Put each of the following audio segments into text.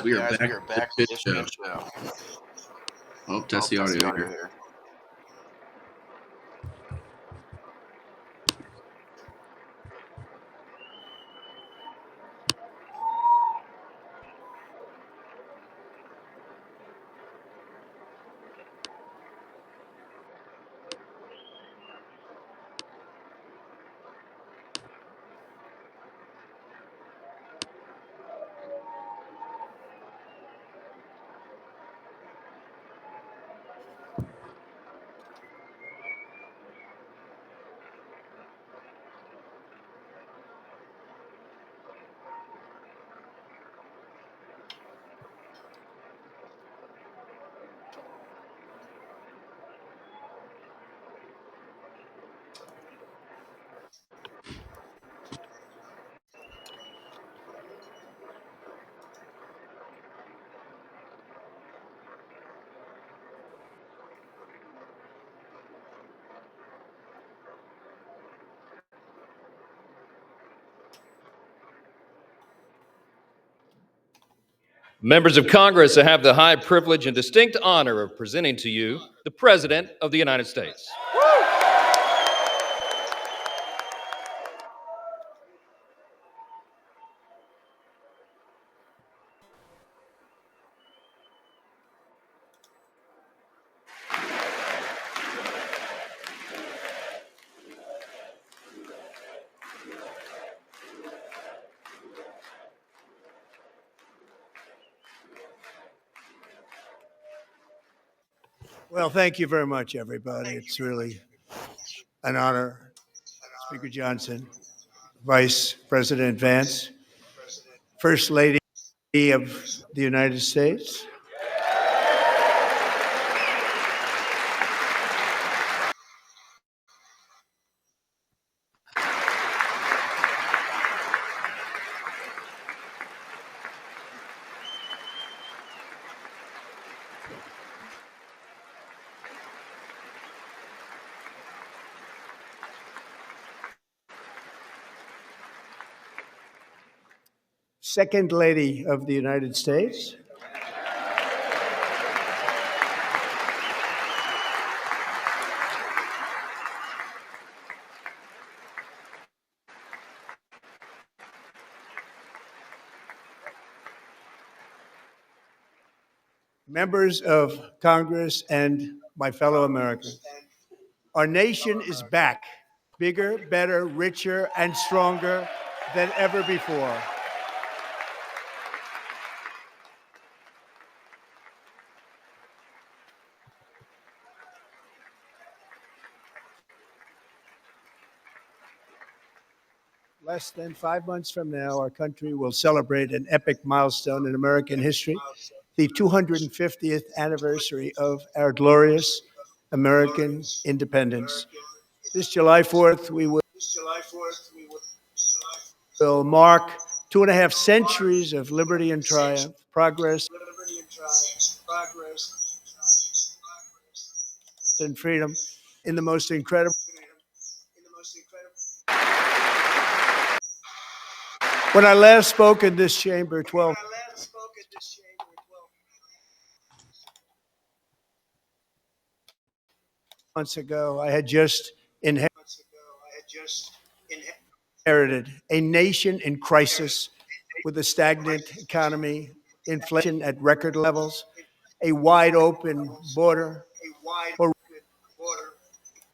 We are back at the Pitch Show. Oh, test the audio here. Members of Congress, I have the high privilege and distinct honor of presenting to you the President of the United States. Well, thank you very much, everybody. It's really an honor. Speaker Johnson, Vice President Vance, First Lady of the United States. Second Lady of the United States. Members of Congress and my fellow Americans, our nation is back, bigger, better, richer, and stronger than ever before. Less than 5 months from now, our country will celebrate an epic milestone in American history, the 250th anniversary of our glorious American independence. This July 4th, we will mark 2.5 centuries of liberty and triumph, progress and freedom in the most incredible. When I last spoke in this chamber 12 months ago, I had just inherited a nation in crisis with a stagnant economy, inflation at record levels, a wide open border,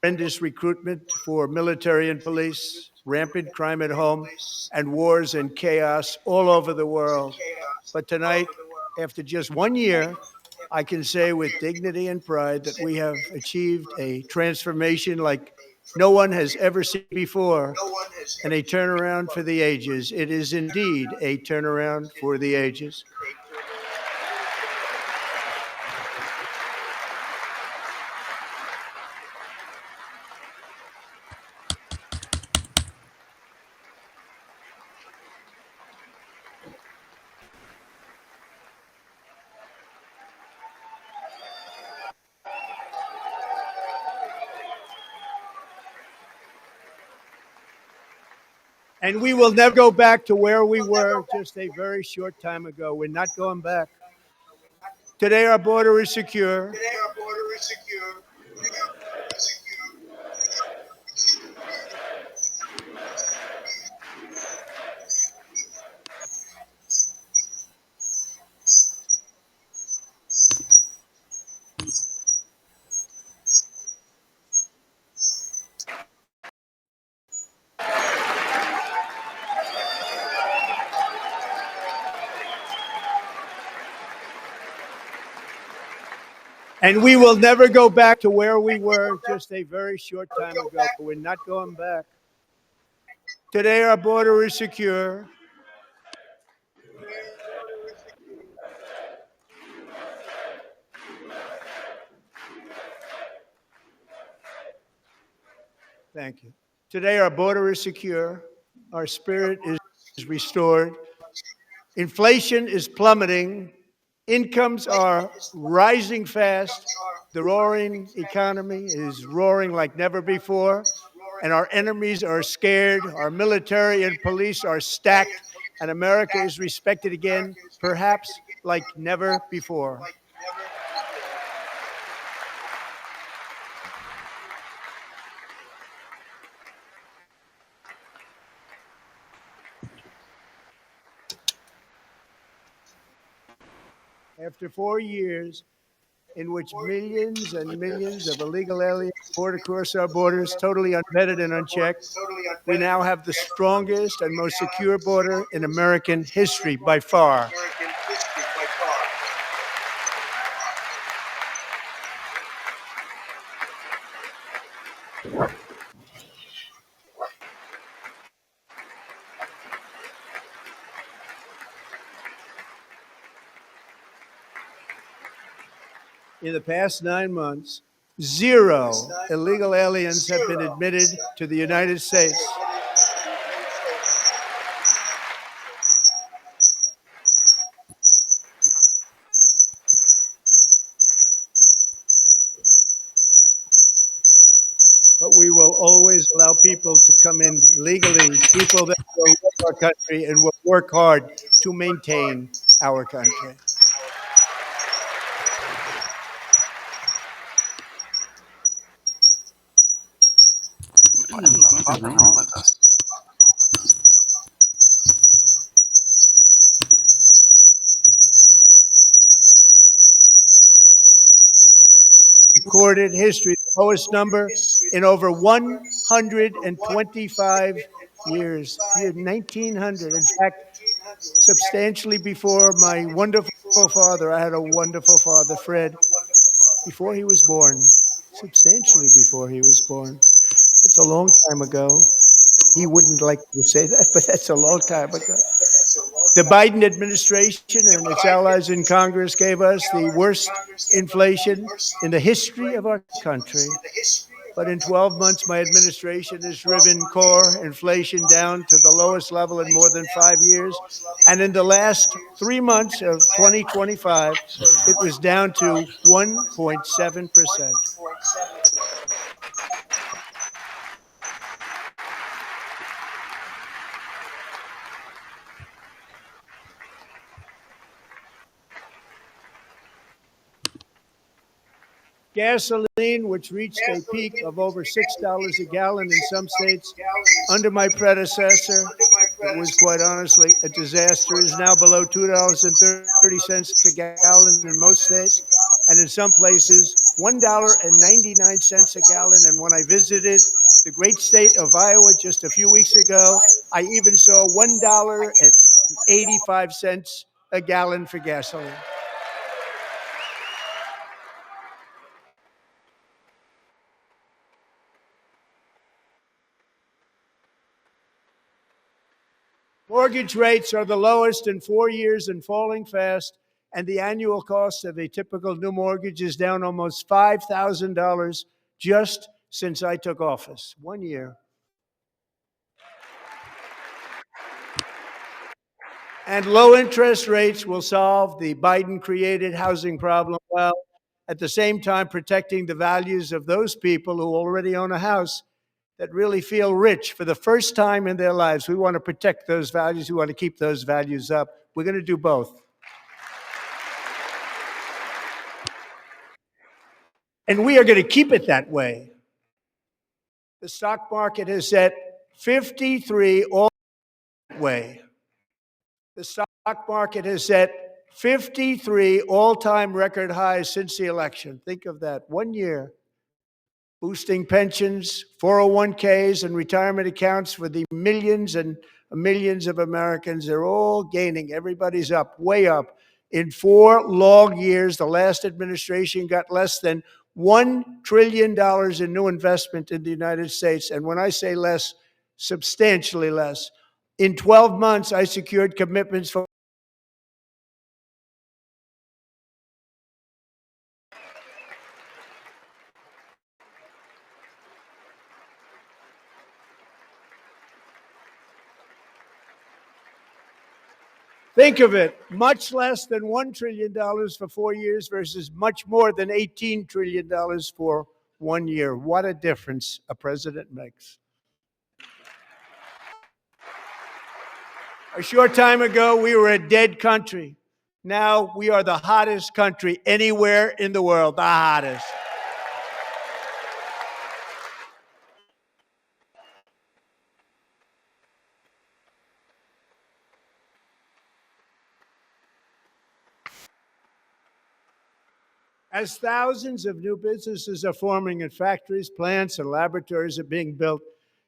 horrendous recruitment for military and police, rampant crime at home, and wars and chaos all over the world. But tonight, after just 1 year, I can say with dignity and pride that we have achieved a transformation like no one has ever seen before, and a turnaround for the ages. It is indeed a turnaround for the ages. And we will never go back to where we were just a very short time ago. We're not going back. Today, our border is secure. And we will never go back to where we were just a very short time ago. We're not going back. Today, our border is secure. Thank you. Today, our border is secure. Our spirit is restored. Inflation is plummeting. Incomes are rising fast. The roaring economy is roaring like never before. And our enemies are scared. Our military and police are stacked. And America is respected again, perhaps like never before. After 4 years in which millions and millions of illegal aliens poured across our borders, totally unvetted and unchecked, we now have the strongest and most secure border in American history by far. In the past 9 months, 0 illegal aliens have been admitted to the United States. But we will always allow people to come in legally, people that will love our country and will work hard to maintain our country. What in the fuck is wrong with us? Recorded history, the lowest number in over 125 years. Year 1900. In fact, substantially before my wonderful father, I had a wonderful father, Fred, before he was born. Substantially before he was born. That's a long time ago. He wouldn't like to say that, but that's a long time ago. The Biden administration and its allies in Congress gave us the worst inflation in the history of our country. But in 12 months, my administration has driven core inflation down to the lowest level in more than 5 years. And in the last 3 months of 2025, it was down to 1.7%. Gasoline, which reached a peak of over $6 a gallon in some states under my predecessor, it was quite honestly a disaster, is now below $2.30 a gallon in most states, and in some places, $1.99 a gallon. And when I visited the great state of Iowa just a few weeks ago, I even saw $1.85 a gallon for gasoline. Mortgage rates are the lowest in 4 years and falling fast, and the annual cost of a typical new mortgage is down almost $5,000 just since I took office. 1 year. And low interest rates will solve the Biden-created housing problem while at the same time protecting the values of those people who already own a house that really feel rich for the first time in their lives. We want to protect those values. We want to keep those values up. We're going to do both. And we are going to keep it that way. The stock market has set 53 all way. The stock market has set 53 all-time record highs since the election. Think of that. 1 year. Boosting pensions, 401ks, and retirement accounts for the millions and millions of Americans. They're all gaining. Everybody's up, way up. In 4 long years, the last administration got less than $1 trillion in new investment in the United States. And when I say less, substantially less. In 12 months, I secured commitments for think of it, much less than $1 trillion for 4 years versus much more than $18 trillion for 1 year. What a difference a president makes. A short time ago, we were a dead country. Now we are the hottest country anywhere in the world, the hottest. As thousands of new businesses are forming in factories, plants, and laboratories are being built,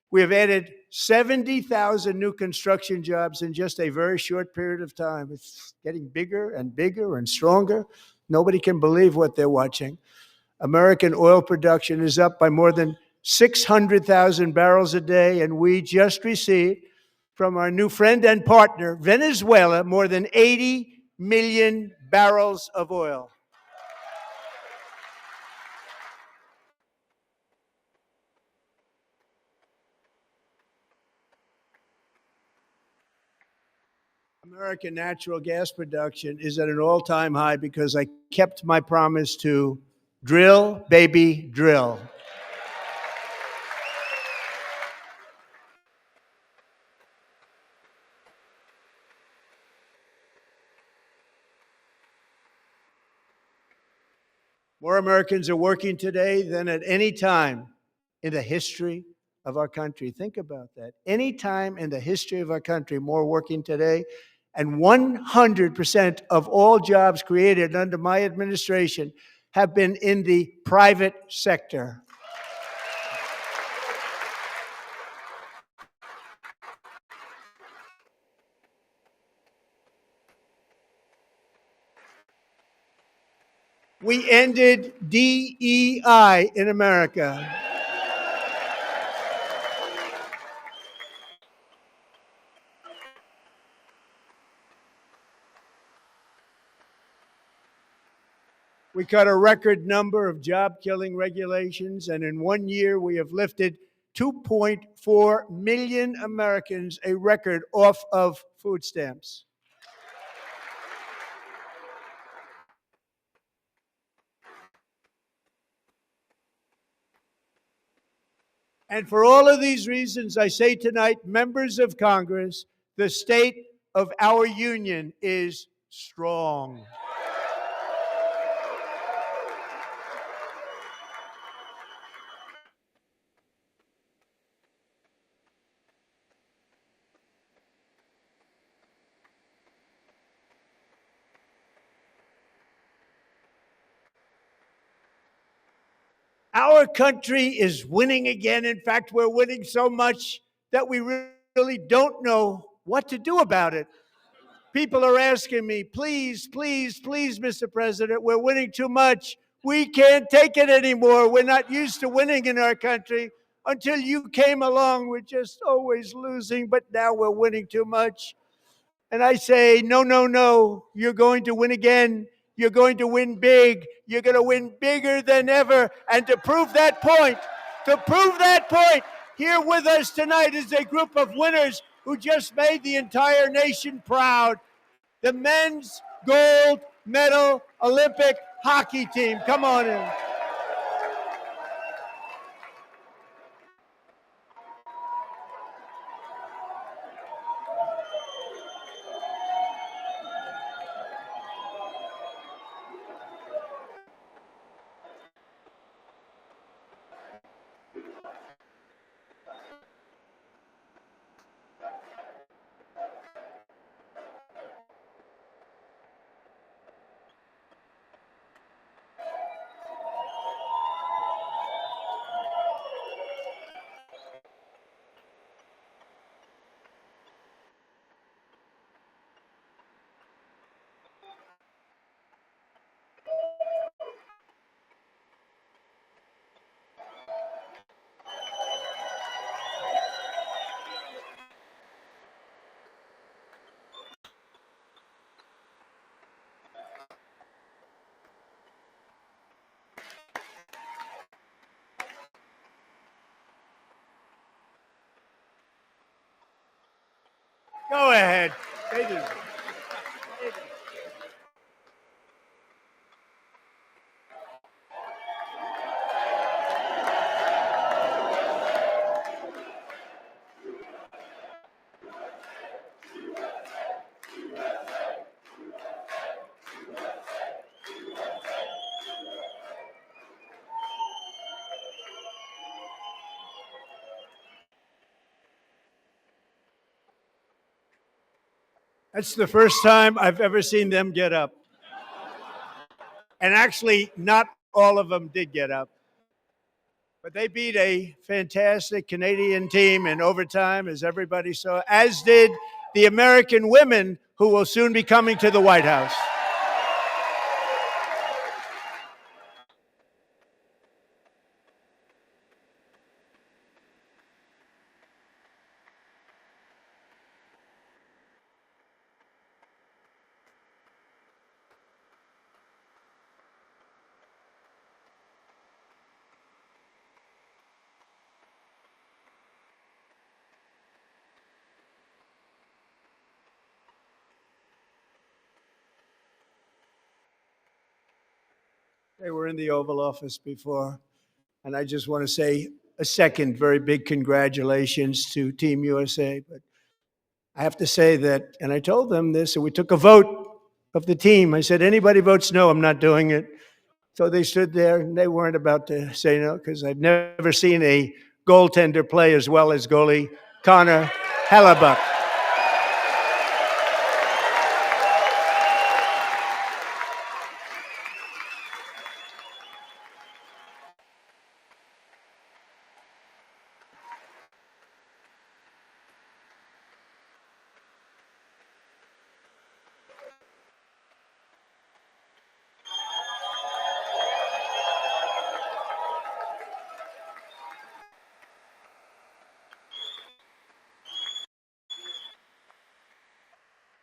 we have added 70,000 new construction jobs in just a very short period of time. It's getting bigger and bigger and stronger. Nobody can believe what they're watching. American oil production is up by more than 600,000 barrels a day, and we just received from our new friend and partner, Venezuela, more than 80 million barrels of oil. American natural gas production is at an all-time high because I kept my promise to drill, baby, drill. More Americans are working today than at any time in the history of our country. Think about that. Any time in the history of our country, more working today. And 100% of all jobs created under my administration have been in the private sector. We ended DEI in America. We cut a record number of job-killing regulations, and in 1 year, we have lifted 2.4 million Americans, a record, off of food stamps. And for all of these reasons, I say tonight, members of Congress, the state of our union is strong. Our country is winning again. In fact, we're winning so much that we really don't know what to do about it. People are asking me, please, please, please, Mr. President, we're winning too much. We can't take it anymore. We're not used to winning in our country. Until you came along, we're just always losing, but now we're winning too much. And I say, no, no, no, you're going to win again. You're going to win big. You're going to win bigger than ever. And to prove that point, here with us tonight is a group of winners who just made the entire nation proud. The men's gold medal Olympic hockey team. Come on in. Go ahead. They do. That's the first time I've ever seen them get up. And actually, not all of them did get up. But they beat a fantastic Canadian team in overtime, as everybody saw, as did the American women who will soon be coming to the White House. They were in the Oval Office before, and I just want to say a second very big congratulations to Team USA. But I have to say that, and I told them this, and we took a vote of the team. I said, anybody votes no, I'm not doing it. So they stood there, and they weren't about to say no, because I've never seen a goaltender play as well as goalie Connor Hellebuck.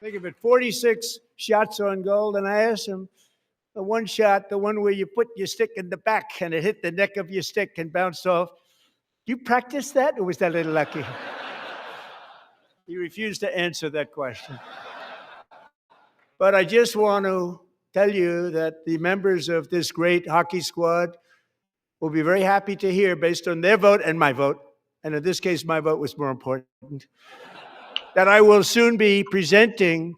Think of it, 46 shots on goal, and I asked him, the one shot, the one where you put your stick in the back and it hit the neck of your stick and bounced off, do you practice that, or was that a little lucky? He refused to answer that question. But I just want to tell you that the members of this great hockey squad will be very happy to hear, based on their vote and my vote, and in this case, my vote was more important, that I will soon be presenting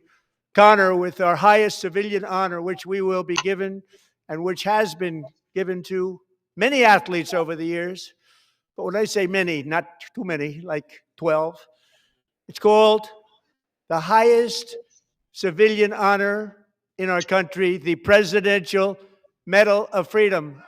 Connor with our highest civilian honor, which we will be given and which has been given to many athletes over the years. But when I say many, not too many, like 12, it's called the highest civilian honor in our country, the Presidential Medal of Freedom.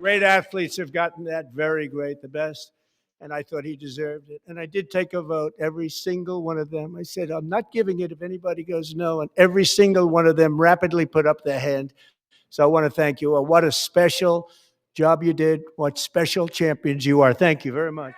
Great athletes have gotten that, very great, the best, and I thought he deserved it. And I did take a vote, every single one of them. I said, I'm not giving it if anybody goes no, and every single one of them rapidly put up their hand. So I want to thank you. What a special job you did. What special champions you are. Thank you very much.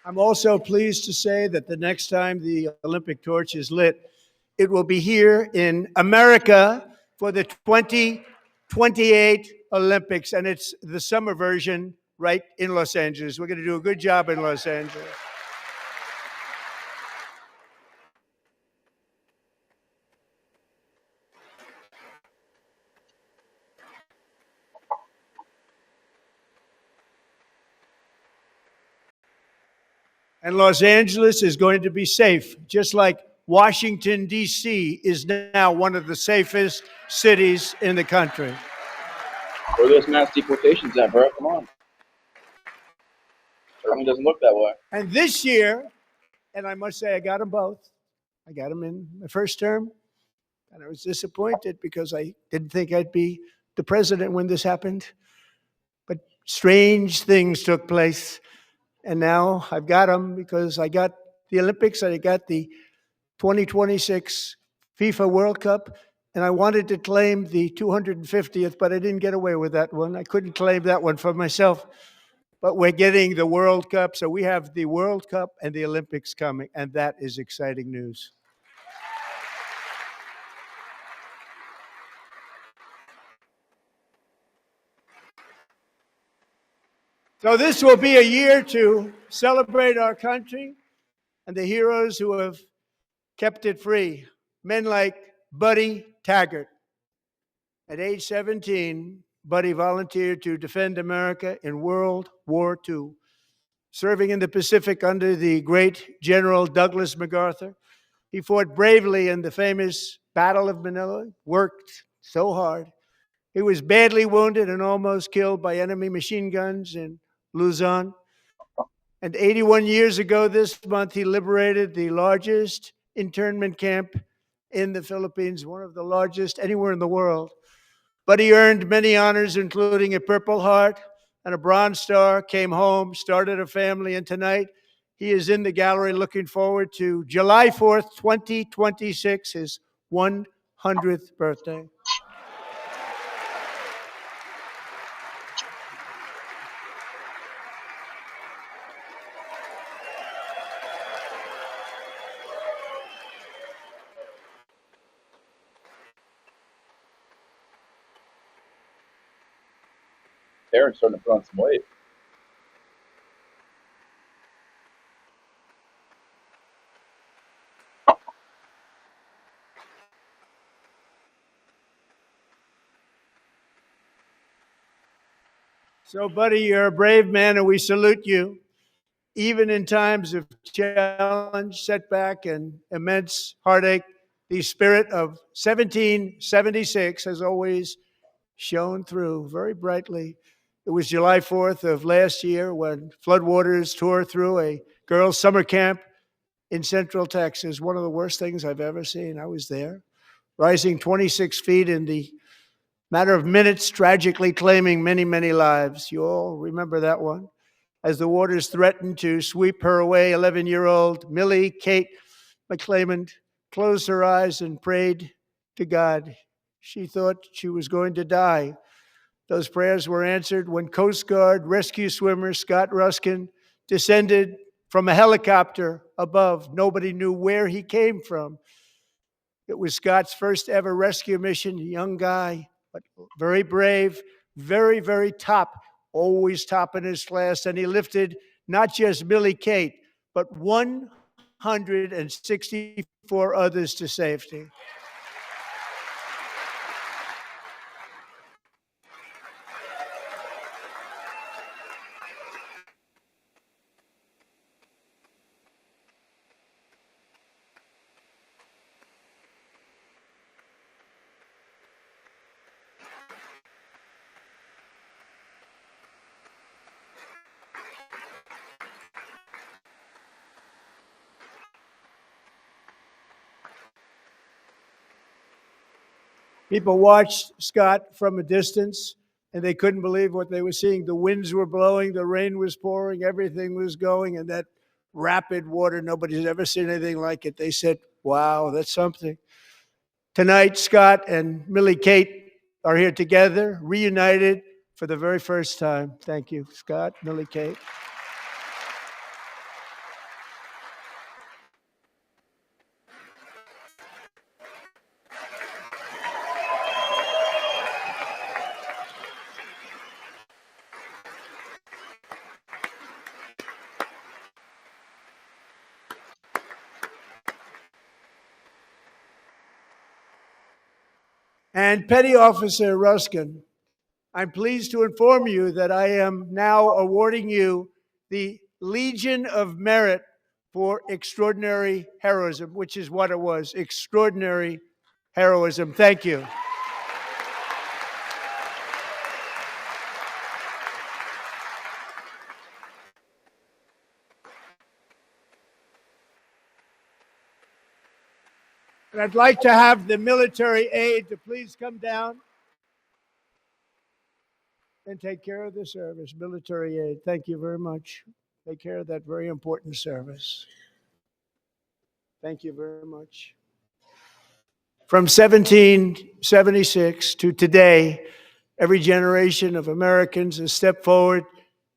I'm also pleased to say that the next time the Olympic torch is lit, it will be here in America for the 2028 Olympics, and it's the summer version right in Los Angeles. We're going to do a good job in Los Angeles. And Los Angeles is going to be safe, just like Washington, D.C. is now one of the safest cities in the country. Where are those mass deportations at, bro? Come on. Certainly doesn't look that way. And this year, and I must say I got them both, I got him in my first term, and I was disappointed because I didn't think I'd be the president when this happened. But strange things took place, and now I've got him because I got the Olympics and I got the 2026 FIFA World Cup, and I wanted to claim the 250th, but I didn't get away with that one. I couldn't claim that one for myself. But we're getting the World Cup, so we have the World Cup and the Olympics coming, and that is exciting news. So this will be a year to celebrate our country and the heroes who have kept it free. Men like Buddy Taggart. At age 17, Buddy volunteered to defend America in World War II, serving in the Pacific under the great General Douglas MacArthur. He fought bravely in the famous Battle of Manila, worked so hard. He was badly wounded and almost killed by enemy machine guns in Luzon. And 81 years ago this month, he liberated the largest internment camp in the Philippines, one of the largest anywhere in the world. But he earned many honors, including a Purple Heart and a Bronze Star, came home, started a family, and tonight he is in the gallery looking forward to July 4th, 2026, his 100th birthday. Aaron's starting to put on some weight. So, buddy, you're a brave man, and we salute you. Even in times of challenge, setback, and immense heartache, the spirit of 1776 has always shone through very brightly. It was July 4th of last year when floodwaters tore through a girls' summer camp in Central Texas. One of the worst things I've ever seen. I was there, rising 26 feet in the matter of minutes, tragically claiming many, many lives. You all remember that one. As the waters threatened to sweep her away, 11-year-old Millie Kate McClelland closed her eyes and prayed to God. She thought she was going to die. Those prayers were answered when Coast Guard rescue swimmer Scott Ruskin descended from a helicopter above. Nobody knew where he came from. It was Scott's first ever rescue mission, a young guy, but very brave, very, very top, always top in his class. And he lifted not just Millie Kate, but 164 others to safety. People watched Scott from a distance, and they couldn't believe what they were seeing. The winds were blowing, the rain was pouring, everything was going, and that rapid water, nobody's ever seen anything like it. They said, wow, that's something. Tonight, Scott and Millie Kate are here together, reunited for the very first time. Thank you, Scott, Millie Kate. And Petty Officer Ruskin, I'm pleased to inform you that I am now awarding you the Legion of Merit for extraordinary heroism, which is what it was, extraordinary heroism. Thank you. I'd like to have the military aide to please come down and take care of the service. Military aid, thank you very much. Take care of that very important service. Thank you very much. From 1776 to today, every generation of Americans has stepped forward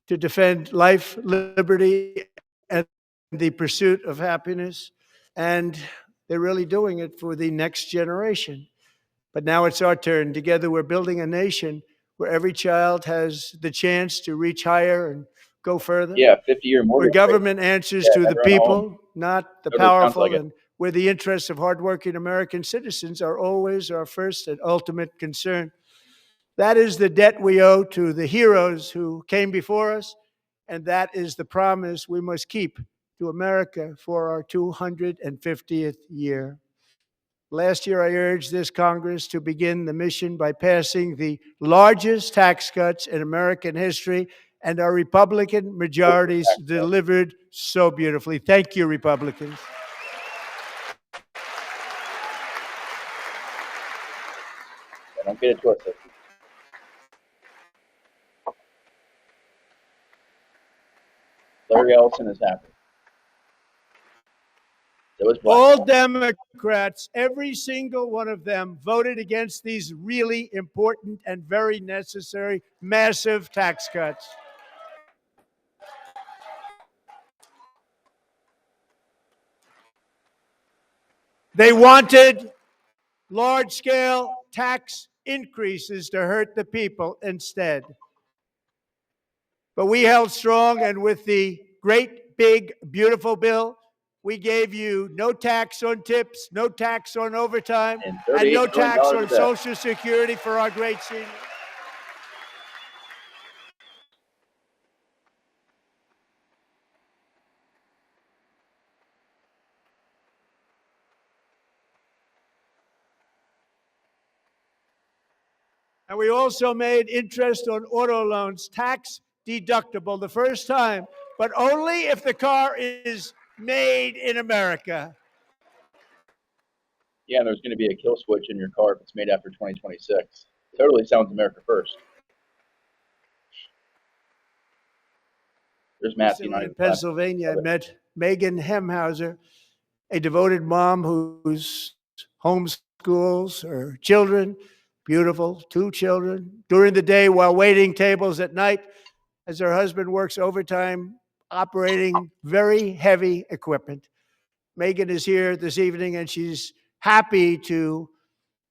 to defend life, liberty, and the pursuit of happiness. And they're really doing it for the next generation. But now it's our turn. Together, we're building a nation where every child has the chance to reach higher and go further. Yeah, 50-year mortgage. Where government answers to the people, not the powerful, and where the interests of hardworking American citizens are always our first and ultimate concern. That is the debt we owe to the heroes who came before us, and that is the promise we must keep to America for our 250th year. Last year, I urged this Congress to begin the mission by passing the largest tax cuts in American history, and our Republican majorities delivered so beautifully. Thank you, Republicans. Don't get it twisted. Larry Ellison is happy. All Democrats, every single one of them, voted against these really important and very necessary massive tax cuts. They wanted large-scale tax increases to hurt the people instead. But we held strong, and with the great, big, beautiful bill, we gave you no tax on tips, no tax on overtime, and no tax on Social Security for our great seniors. And we also made interest on auto loans tax deductible the first time, but only if the car is made in America. Yeah, there's going to be a kill switch in your car if it's made after 2026. Totally sounds America first. There's Matthew. In Pennsylvania, I met Megan Hemhauser, a devoted mom who's homeschools her children, beautiful, 2 children, during the day while waiting tables at night as her husband works overtime operating very heavy equipment. Megan is here this evening, and she's happy to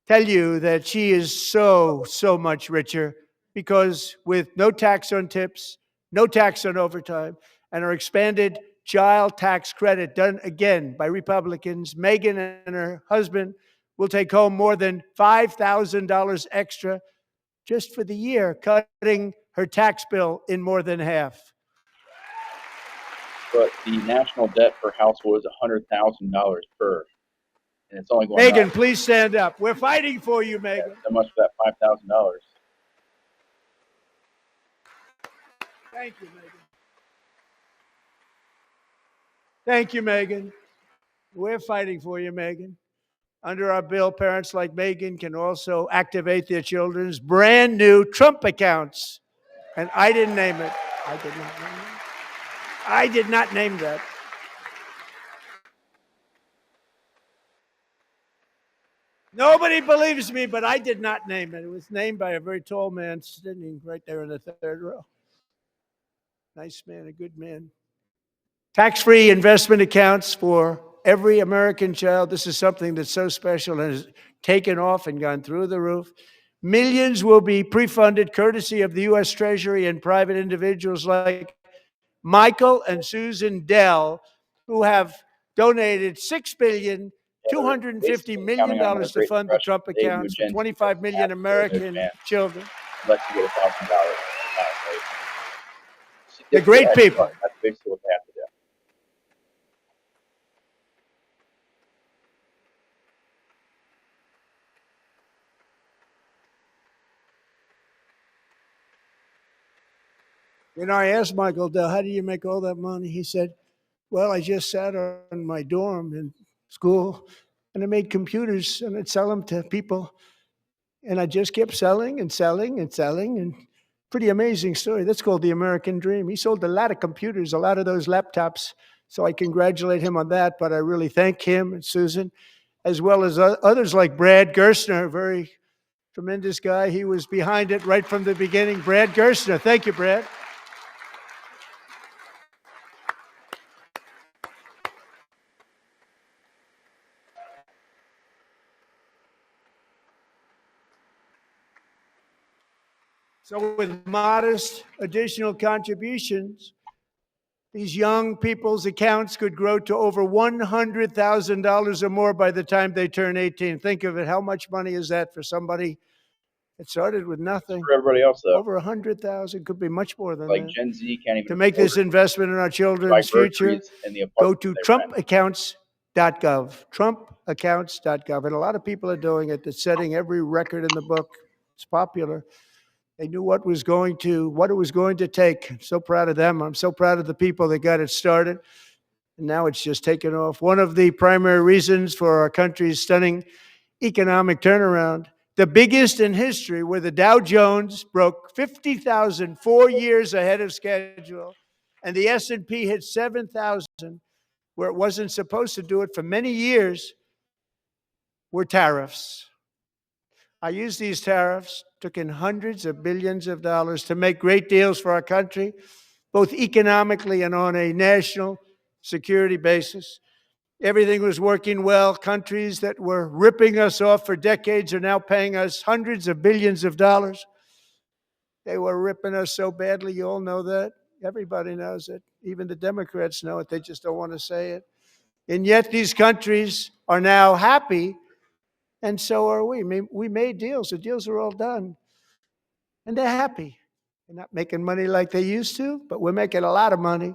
tell you that she is so much richer because with no tax on tips, no tax on overtime, and our expanded child tax credit done again by Republicans, Megan and her husband will take home more than $5,000 extra just for the year, cutting her tax bill in more than half. But the national debt per household is $100,000 per, and it's only going Megan, up. Please stand up. We're fighting for you, Megan. Yeah, so much for that $5,000. Thank you, Megan. Thank you, Megan. We're fighting for you, Megan. Under our bill, parents like Megan can also activate their children's brand new Trump accounts. And I didn't name it. I did not name it. I did not name that. Nobody believes me, but I did not name it. It was named by a very tall man sitting right there in the third row. Nice man, a good man. Tax-free investment accounts for every American child. This is something that's so special and has taken off and gone through the roof. Millions will be pre-funded courtesy of the U.S. Treasury and private individuals like Michael and Susan Dell, who have donated $6.25 billion to fund the Trump accounts for 25 million American children. Unless you get $1,000. They're great people. That's basically what they have to do. You know, I asked Michael Dell, how do you make all that money? He said, well, I just sat on my dorm in school and I made computers and I'd sell them to people. And I just kept selling and selling and selling. And pretty amazing story. That's called the American dream. He sold a lot of computers, a lot of those laptops. So I congratulate him on that. But I really thank him and Susan, as well as others like Brad Gerstner, a very tremendous guy. He was behind it right from the beginning. Brad Gerstner. Thank you, Brad. So with modest additional contributions, these young people's accounts could grow to over $100,000 or more by the time they turn 18. Think of it. How much money is that for somebody that started with nothing? For everybody else, though, Over 100,000, could be much more than like that. Gen Z can't even To make this afford investment in our to buy children's future, groceries in the go apartment to they rent. trumpaccounts.gov, trumpaccounts.gov. And a lot of people are doing it. They're setting every record in the book. It's popular. They knew what it was going to take. I'm so proud of them. I'm so proud of the people that got it started. And now it's just taken off. One of the primary reasons for our country's stunning economic turnaround, the biggest in history, where the Dow Jones broke 50,000 4 years ahead of schedule, and the S&P hit 7,000, where it wasn't supposed to do it for many years, were tariffs. I used these tariffs, took in hundreds of billions of dollars to make great deals for our country, both economically and on a national security basis. Everything was working well. Countries that were ripping us off for decades are now paying us hundreds of billions of dollars. They were ripping us so badly, you all know that. Everybody knows it. Even the Democrats know it. They just don't want to say it. And yet these countries are now happy, and so are we. We made deals. The deals are all done. And they're happy. They're not making money like they used to, but we're making a lot of money.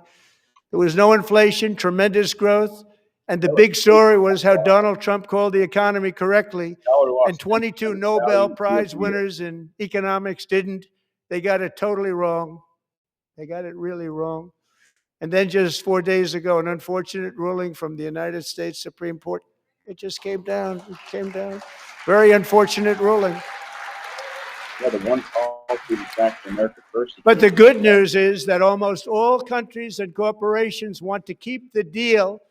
There was no inflation, tremendous growth. And the big story was how Donald Trump called the economy correctly. And 22 Nobel Prize winners in economics didn't. They got it totally wrong. They got it really wrong. And then just 4 days ago, an unfortunate ruling from the United States Supreme Court. It just came down. It came down. Very unfortunate ruling. Yeah, the one policy that's back to America first. But the good news is that almost all countries and corporations want to keep the deal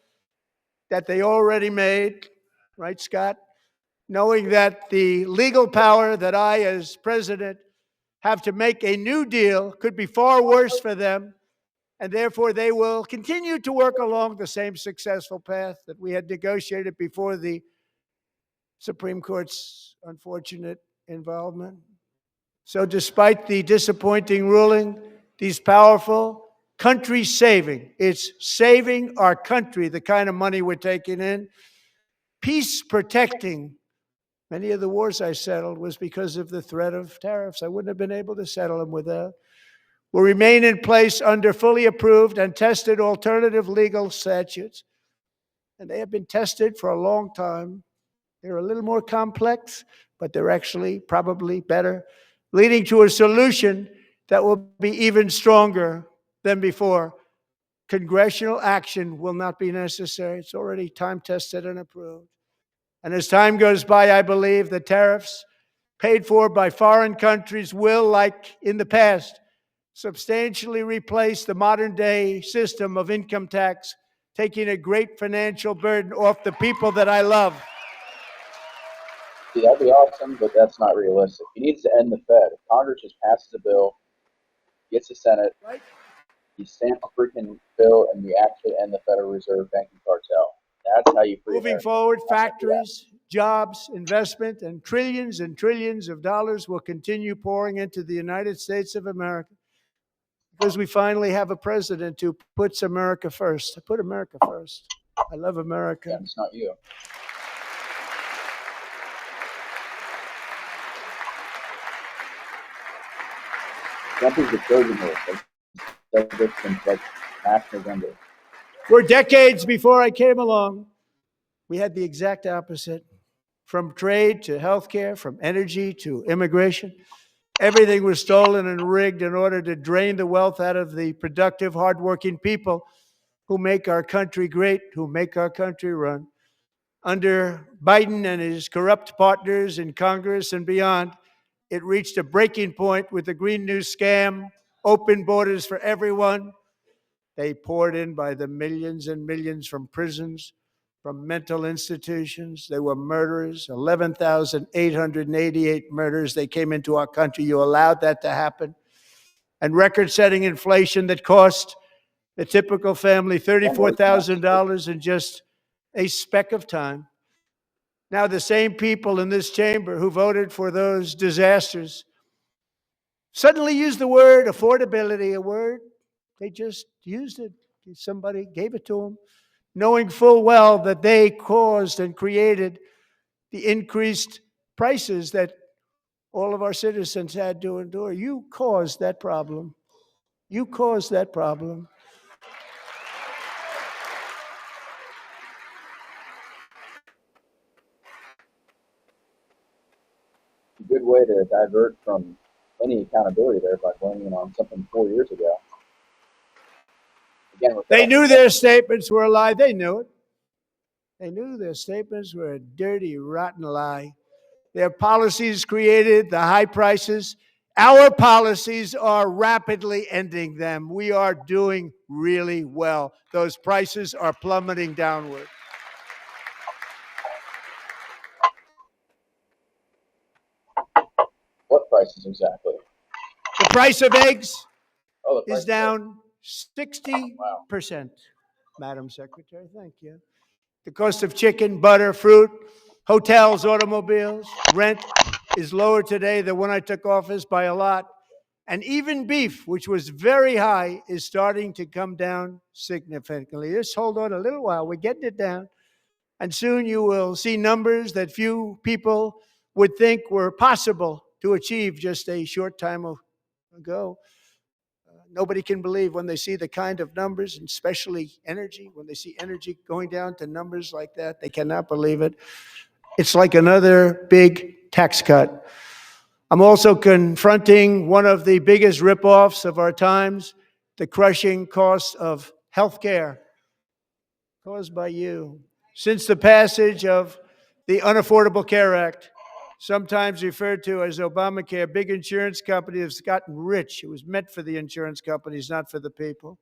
that they already made, right, Scott? Knowing that the legal power that I, as president, have to make a new deal could be far worse for them, and therefore they will continue to work along the same successful path that we had negotiated before the Supreme Court's unfortunate involvement. So despite the disappointing ruling, these powerful country-saving, it's saving our country, the kind of money we're taking in, peace-protecting. Many of the wars I settled was because of the threat of tariffs. I wouldn't have been able to settle them without. Will remain in place under fully approved and tested alternative legal statutes. And they have been tested for a long time. They're a little more complex, but they're actually probably better, leading to a solution that will be even stronger than before. Congressional action will not be necessary. It's already time-tested and approved. And as time goes by, I believe the tariffs paid for by foreign countries will, like in the past, substantially replace the modern-day system of income tax, taking a great financial burden off the people that I love. See, that'd be awesome, but that's not realistic. He needs to end the Fed. If Congress just passes a bill, gets the Senate, Right? you stamp a freaking bill, and you actually end the Federal Reserve banking cartel. That's how you free Moving America. forward, factories, jobs, investment, and trillions of dollars will continue pouring into the United States of America because we finally have a president who puts America first. I put America first. I love America. Yeah, it's not you. Trump is the Trojan horse. That's since like last November. For decades before I came along, we had the exact opposite. From trade to healthcare, from energy to immigration, everything was stolen and rigged in order to drain the wealth out of the productive, hardworking people who make our country great, who make our country run. Under Biden and his corrupt partners in Congress and beyond, it reached a breaking point with the Green New scam, open borders for everyone. They poured in by the millions and millions from prisons, from mental institutions. They were murderers, 11,888 murders. They came into our country. You allowed that to happen. And record-setting inflation that cost the typical family $34,000 in just a speck of time. Now, the same people in this chamber who voted for those disasters suddenly used the word affordability, a word they just used it. Somebody gave it to them, knowing full well that they caused and created the increased prices that all of our citizens had to endure. You caused that problem. You caused that problem. A good way to divert from any accountability there by blaming it on something 4 years ago. Again, they knew their statements were a lie. They knew it. They knew their statements were a dirty, rotten lie. Their policies created the high prices. Our policies are rapidly ending them. We are doing really well. Those prices are plummeting downward. What prices exactly? The price of eggs price is down 60%, wow. Madam Secretary. Thank you. The cost of chicken, butter, fruit, hotels, automobiles, rent is lower today than when I took office by a lot. And even beef, which was very high, is starting to come down significantly. Just hold on a little while. We're getting it down. And soon you will see numbers that few people would think were possible to achieve just a short time ago. Nobody can believe when they see the kind of numbers, and especially energy, when they see energy going down to numbers like that, they cannot believe it. It's like another big tax cut. I'm also confronting one of the biggest ripoffs of our times, the crushing cost of health care caused by you. Since the passage of the Unaffordable Care Act, sometimes referred to as Obamacare, big insurance companies have gotten rich. It was meant for the insurance companies, not for the people.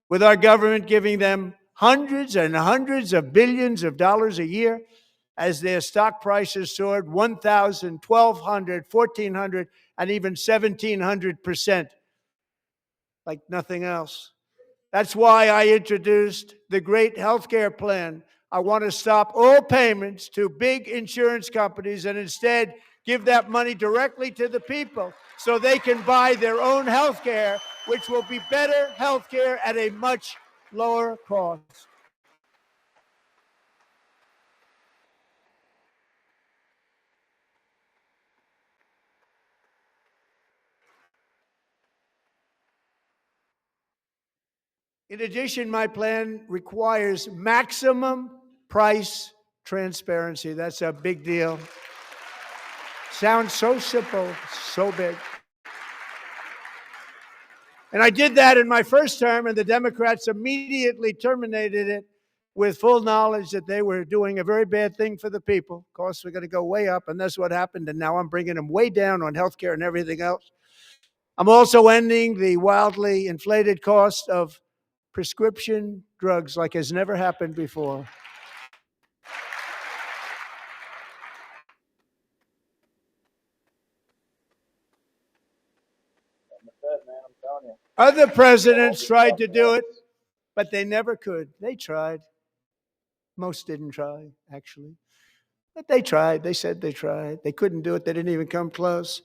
With our government giving them hundreds and hundreds of billions of dollars a year as their stock prices soared 1,000, 1,200, 1,400, and even 1,700%, like nothing else. That's why I introduced the great healthcare plan. I want to stop all payments to big insurance companies and instead give that money directly to the people so they can buy their own health care, which will be better health care at a much lower cost. In addition, my plan requires maximum price transparency. That's a big deal. Sounds so simple, so big. And I did that in my first term, and the Democrats immediately terminated it with full knowledge that they were doing a very bad thing for the people. Costs were going to go way up, and that's what happened. And now I'm bringing them way down on health care and everything else. I'm also ending the wildly inflated cost of prescription drugs like has never happened before. Other presidents tried to do it, but they never could. They tried. Most didn't try, actually. But they tried. They said they tried. They couldn't do it. They didn't even come close.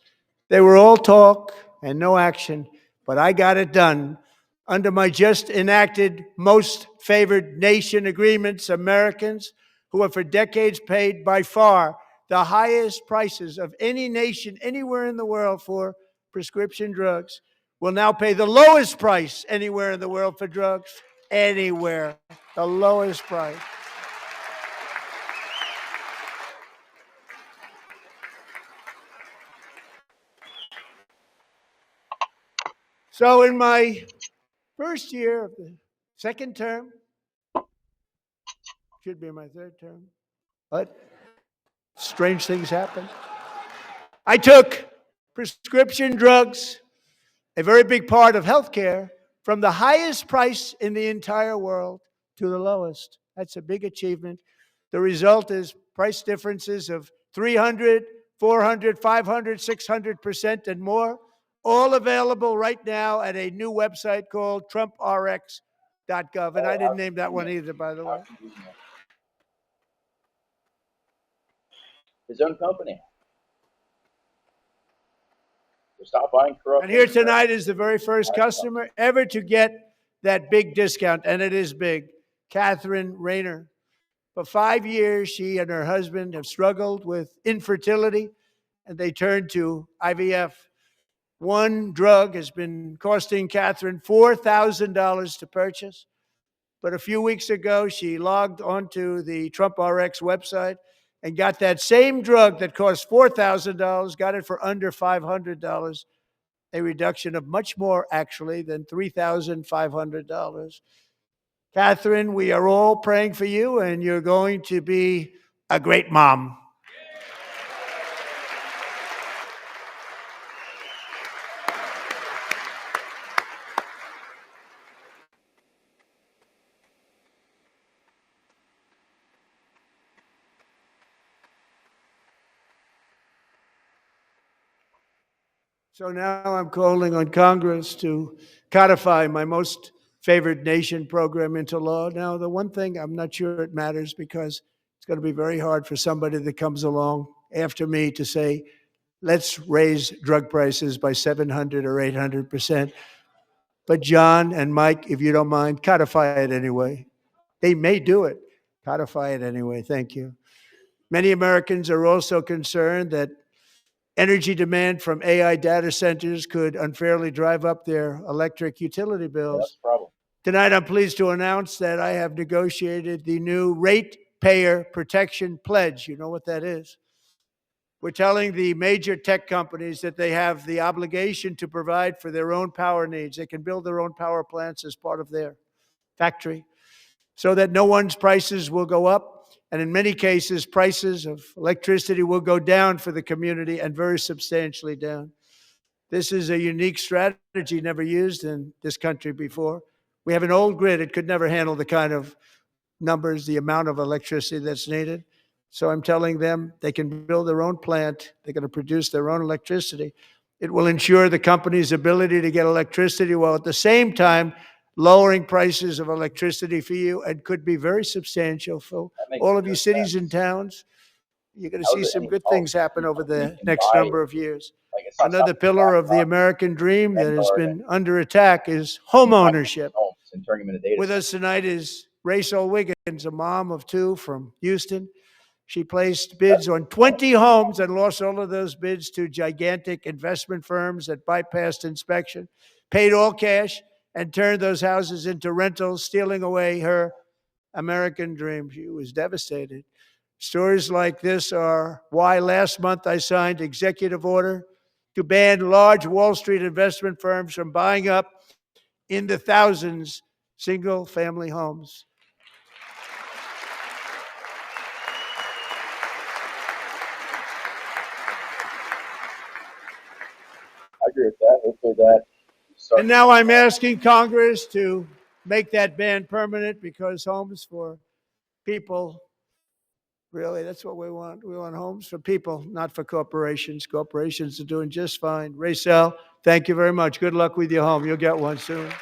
They were all talk and no action. But I got it done. Under my just enacted most favored nation agreements, Americans who have for decades paid by far the highest prices of any nation anywhere in the world for prescription drugs will now pay the lowest price anywhere in the world for drugs. Anywhere. The lowest price. So in my first year of the second term, should be my third term, But strange things happen. I took prescription drugs, a very big part of healthcare, from the highest price in the entire world to the lowest. That's a big achievement. The result is price differences of 300, 400, 500, 600% and more, all available right now at a new website called TrumpRx.gov. And I didn't name that one either, by the way. His own company. So stop buying corrupt. And here tonight is the very first customer ever to get that big discount, and it is big. Catherine Rayner. For 5 years, she and her husband have struggled with infertility, and they turned to IVF. One drug has been costing Catherine $4,000 to purchase. But a few weeks ago, she logged onto the Trump RX website and got that same drug that cost $4,000, got it for under $500, a reduction of much more, actually, than $3,500. Catherine, we are all praying for you, and you're going to be a great mom. So now I'm calling on Congress to codify my most favored nation program into law. Now, the one thing I'm not sure it matters, because it's going to be very hard for somebody that comes along after me to say, let's raise drug prices by 700 or 800%. But John and Mike, if you don't mind, codify it anyway. They may do it. Codify it anyway. Thank you. Many Americans are also concerned that energy demand from AI data centers could unfairly drive up their electric utility bills. That's the problem. Tonight, I'm pleased to announce that I have negotiated the new Ratepayer Protection Pledge. You know what that is? We're telling the major tech companies that they have the obligation to provide for their own power needs. They can build their own power plants as part of their factory, so that no one's prices will go up. And in many cases, prices of electricity will go down for the community, and very substantially down. This is a unique strategy never used in this country before. We have an old grid. It could never handle the kind of numbers, the amount of electricity that's needed. So I'm telling them they can build their own plant. They're going to produce their own electricity. It will ensure the company's ability to get electricity while at the same time lowering prices of electricity for you, and could be very substantial for all of you cities and towns. You're going to see some good things happen over the next number of years. Another pillar of the American dream that has been under attack is home ownership. With us tonight is Rachel Wiggins, a mom of two from Houston. She placed bids on 20 homes and lost all of those bids to gigantic investment firms that bypassed inspection, paid all cash, and turned those houses into rentals, stealing away her American dream. She was devastated. Stories like this are why last month I signed executive order to ban large Wall Street investment firms from buying up in the thousands single-family homes. I agree with that. Hopefully that. And now I'm asking Congress to make that ban permanent, because homes for people, really, that's what we want. We want homes for people, not for corporations. Corporations are doing just fine. Racel, thank you very much. Good luck with your home. You'll get one soon.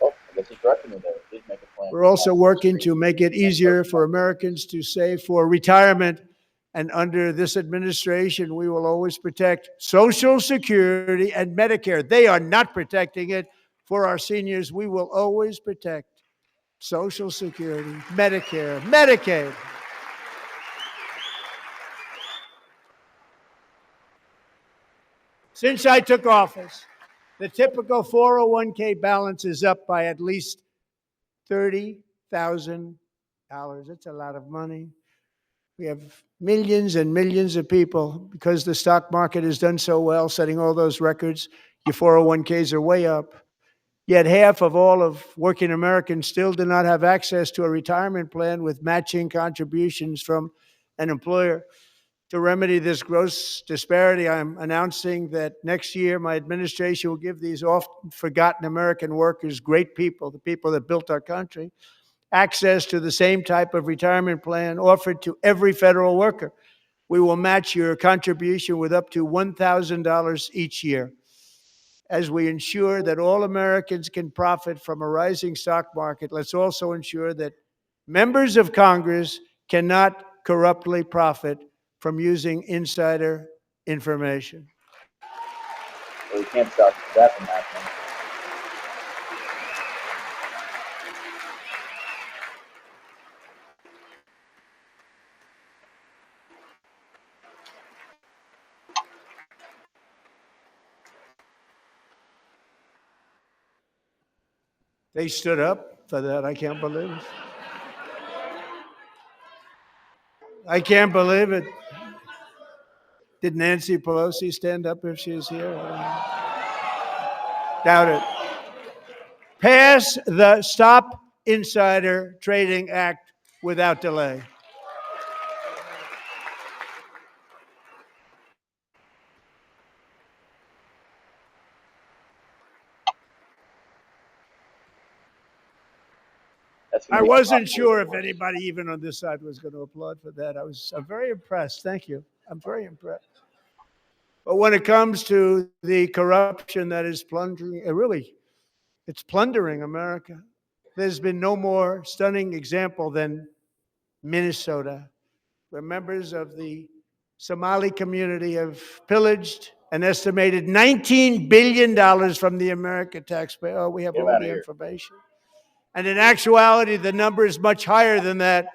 Oh, I guess he corrected me there. He did make a plan. We're also working to make it easier for Americans to save for retirement. And under this administration, we will always protect Social Security and Medicare. They are not protecting it for our seniors. We will always protect Social Security, Medicare, Medicaid. Since I took office, the typical 401k balance is up by at least $30,000. That's a lot of money. We have millions and millions of people, because the stock market has done so well, setting all those records. Your 401ks are way up. Yet half of all of working Americans still do not have access to a retirement plan with matching contributions from an employer. To remedy this gross disparity, I'm announcing that next year my administration will give these often forgotten American workers, great people, the people that built our country, access to the same type of retirement plan offered to every federal worker. We will match your contribution with up to $1,000 each year. As we ensure that all Americans can profit from a rising stock market, let's also ensure that members of Congress cannot corruptly profit from using insider information. So we can't stop that from happening. They stood up for that. I can't believe it. I can't believe it. Did Nancy Pelosi stand up if she's here? Doubt it. Pass the Stop Insider Trading Act without delay. I wasn't sure if anybody, even on this side, was going to applaud for that. I'm very impressed. Thank you. I'm very impressed. But when it comes to the corruption that is plundering, it's plundering America. There's been no more stunning example than Minnesota, where members of the Somali community have pillaged an estimated $19 billion from the American taxpayer. Oh, we have all the information. And in actuality, the number is much higher than that.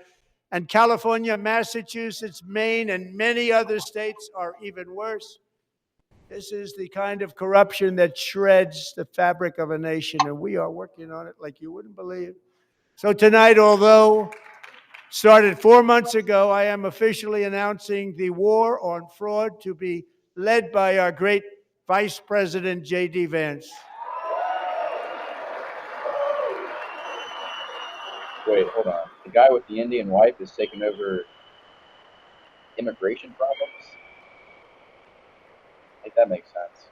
And California, Massachusetts, Maine, and many other states are even worse. This is the kind of corruption that shreds the fabric of a nation, and we are working on it like you wouldn't believe. So tonight, although started 4 months ago, I am officially announcing the war on fraud to be led by our great Vice President, J.D. Vance. Wait, hold on. The guy with the Indian wife is taking over immigration problems? I think that makes sense.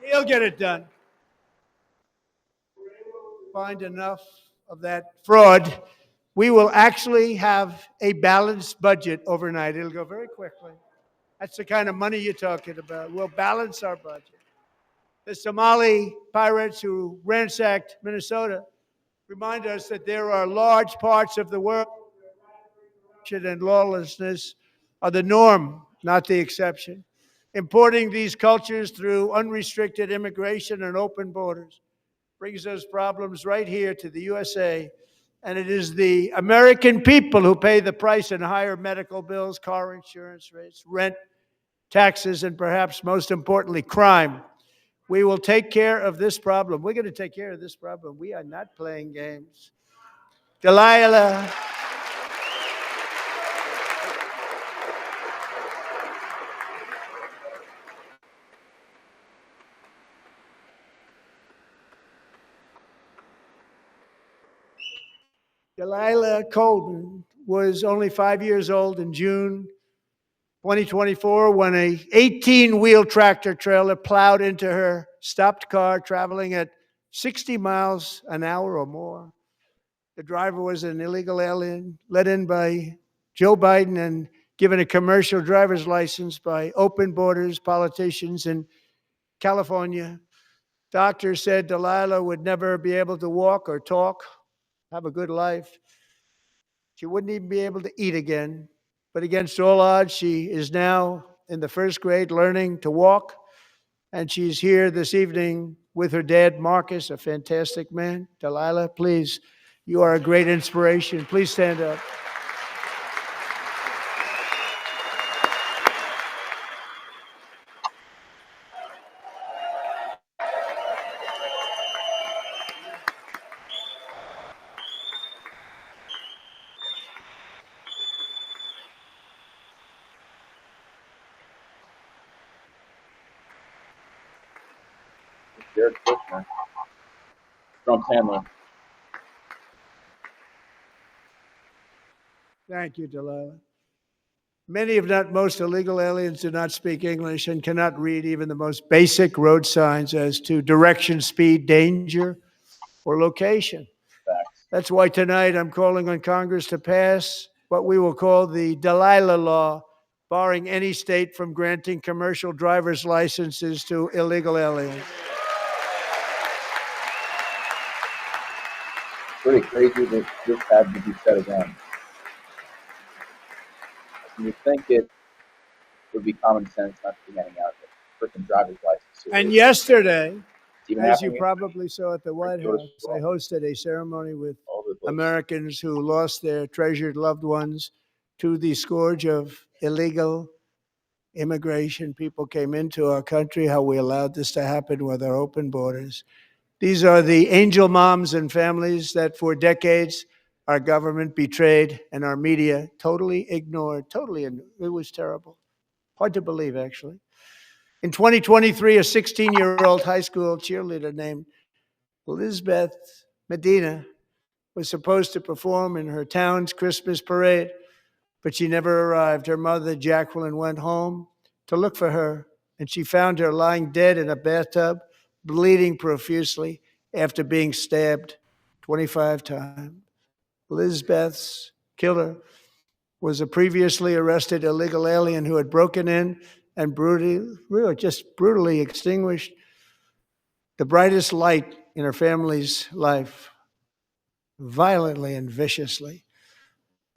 He'll get it done. Find enough of that fraud, we will actually have a balanced budget overnight. It'll go very quickly. That's the kind of money you're talking about. We'll balance our budget. The Somali pirates who ransacked Minnesota remind us that there are large parts of the world where corruption and lawlessness are the norm, not the exception. Importing these cultures through unrestricted immigration and open borders brings those problems right here to the USA. And it is the American people who pay the price in higher medical bills, car insurance rates, rent, taxes, and perhaps most importantly, crime. We will take care of this problem. We're going to take care of this problem. We are not playing games. Delilah. Delilah Colden was only 5 years old in June 2024 when a 18-wheel tractor trailer plowed into her stopped car traveling at 60 miles an hour or more. The driver was an illegal alien let in by Joe Biden and given a commercial driver's license by open borders politicians in California. Doctors said Delilah would never be able to walk or talk, have a good life. She wouldn't even be able to eat again. But against all odds, she is now in the first grade learning to walk. And she's here this evening with her dad, Marcus, a fantastic man. Delilah, please, you are a great inspiration. Please stand up. Jared Kushner, Trump's handler. Thank you, Delilah. Many, if not most, illegal aliens do not speak English and cannot read even the most basic road signs as to direction, speed, danger, or location. Facts. That's why tonight I'm calling on Congress to pass what we will call the Delilah Law, barring any state from granting commercial driver's licenses to illegal aliens. Pretty crazy that this had to be said again. You'd think it would be common sense not to be handing out a freaking driver's license. And yesterday, Even as you happening probably saw at the White Go to House, school. I hosted a ceremony with all over the place. Americans who lost their treasured loved ones to the scourge of illegal immigration. People came into our country, how we allowed this to happen with our open borders. These are the angel moms and families that for decades our government betrayed and our media totally ignored. It was terrible. Hard to believe, actually. In 2023, a 16-year-old high school cheerleader named Elizabeth Medina was supposed to perform in her town's Christmas parade, but she never arrived. Her mother, Jacqueline, went home to look for her, and she found her lying dead in a bathtub, bleeding profusely after being stabbed 25 times. Elizabeth's killer was a previously arrested illegal alien who had broken in and brutally extinguished the brightest light in her family's life, violently and viciously.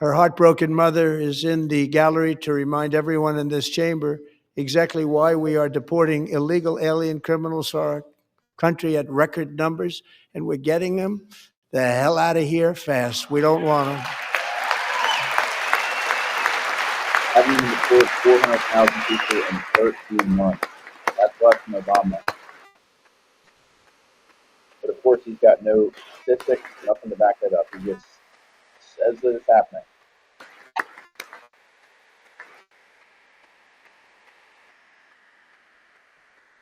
Her heartbroken mother is in the gallery to remind everyone in this chamber exactly why we are deporting illegal alien criminals to our country at record numbers, and we're getting them the hell out of here fast. We don't want them. Having deported 400,000 people in 13 months. That's less than Obama. But of course, he's got no statistics, nothing to back that up. He just says that it's happening.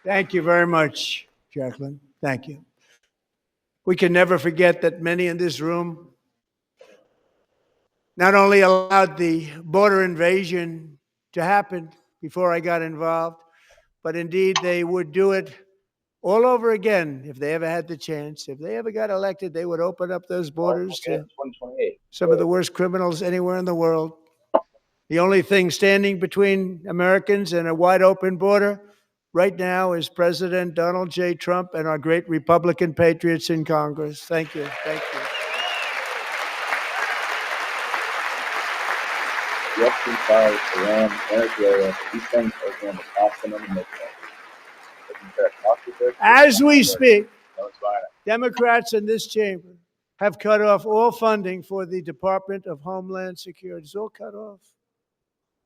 Thank you very much, Jacqueline. Thank you. We can never forget that many in this room not only allowed the border invasion to happen before I got involved, but indeed they would do it all over again if they ever had the chance. If they ever got elected, they would open up those borders to 2028. some of the worst criminals anywhere in the world. The only thing standing between Americans and a wide open border right now is President Donald J. Trump and our great Republican patriots in Congress. Thank you. Thank you. The FP5, Iran, Venezuela, these things are going to cost them in the midterm. As we speak, Democrats in this chamber have cut off all funding for the Department of Homeland Security. It's all cut off.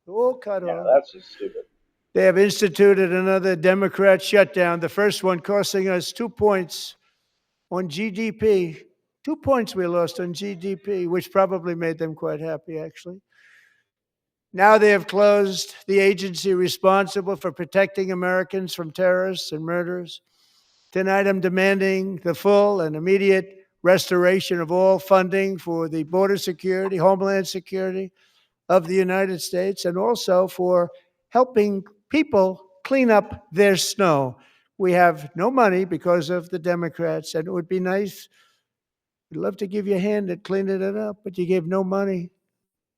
All cut off. That's just stupid. They have instituted another Democrat shutdown, the first one costing us 2 points on GDP. 2 points we lost on GDP, which probably made them quite happy, actually. Now they have closed the agency responsible for protecting Americans from terrorists and murderers. Tonight I'm demanding the full and immediate restoration of all funding for the border security, homeland security of the United States, and also for helping people clean up their snow. We have no money because of the Democrats, and it would be nice. We'd love to give you a hand at cleaning it up, but you gave no money.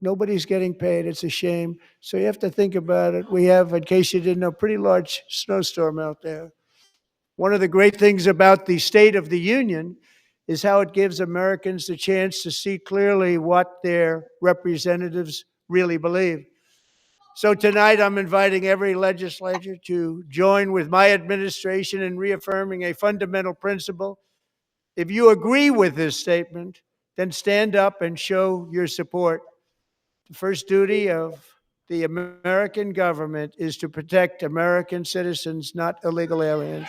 Nobody's getting paid. It's a shame. So you have to think about it. We have, in case you didn't know, a pretty large snowstorm out there. One of the great things about the State of the Union is how it gives Americans the chance to see clearly what their representatives really believe. So tonight I'm inviting every legislator to join with my administration in reaffirming a fundamental principle. If you agree with this statement, then stand up and show your support. The first duty of the American government is to protect American citizens, not illegal aliens.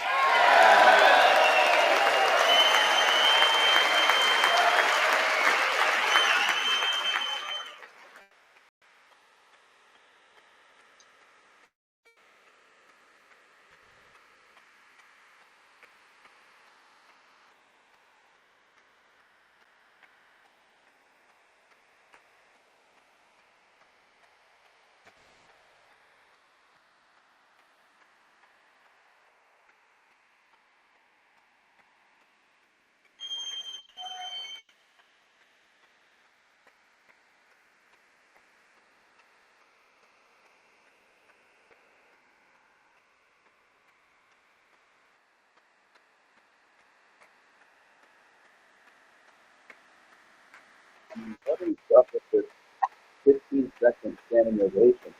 immunization.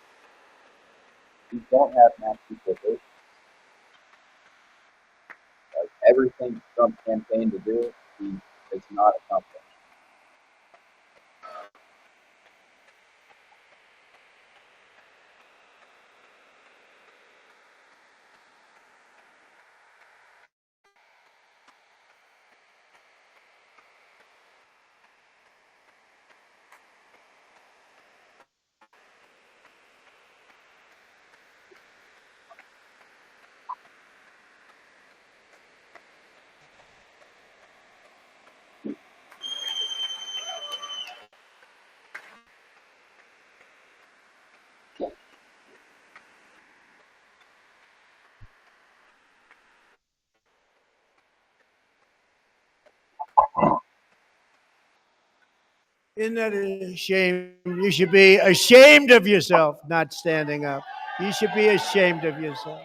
We don't have mass deportation. Like everything Trump campaigned to do, he has not accomplished. Isn't that a shame? You should be ashamed of yourself not standing up. You should be ashamed of yourself.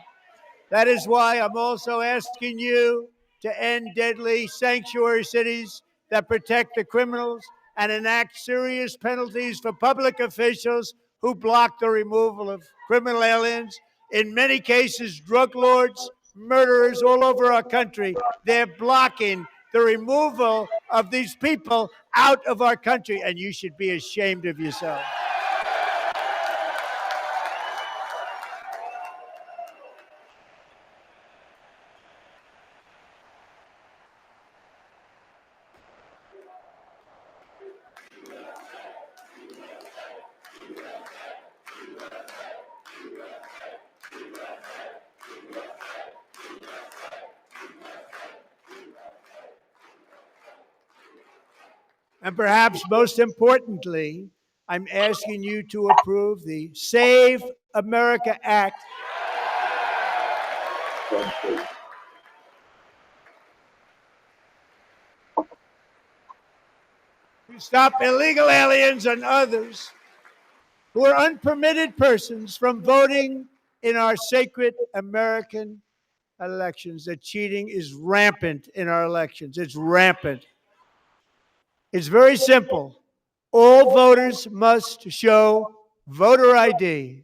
That is why I'm also asking you to end deadly sanctuary cities that protect the criminals and enact serious penalties for public officials who block the removal of criminal aliens. In many cases, drug lords, murderers all over our country, they're blocking the removal of these people out of our country, and you should be ashamed of yourself. And perhaps most importantly, I'm asking you to approve the Save America Act. To stop illegal aliens and others who are unpermitted persons from voting in our sacred American elections. The cheating is rampant in our elections. It's rampant. It's very simple. All voters must show voter ID.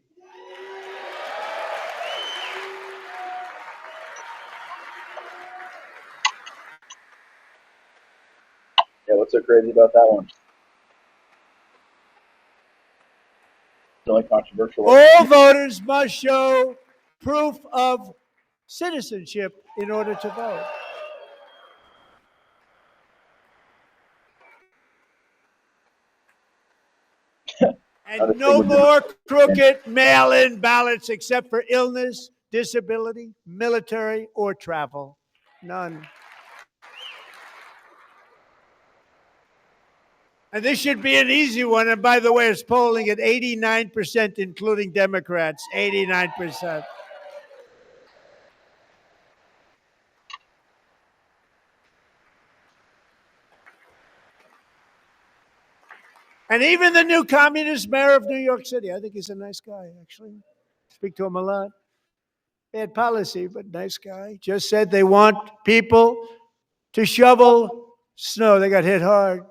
Yeah, what's so crazy about that one? It's only controversial. All voters must show proof of citizenship in order to vote. And no more crooked mail-in ballots except for illness, disability, military, or travel. None. And this should be an easy one. And by the way, it's polling at 89%, including Democrats. 89%. And even the new communist mayor of New York City, I think he's a nice guy, actually. Speak to him a lot. Bad policy, but nice guy. Just said they want people to shovel snow. They got hit hard.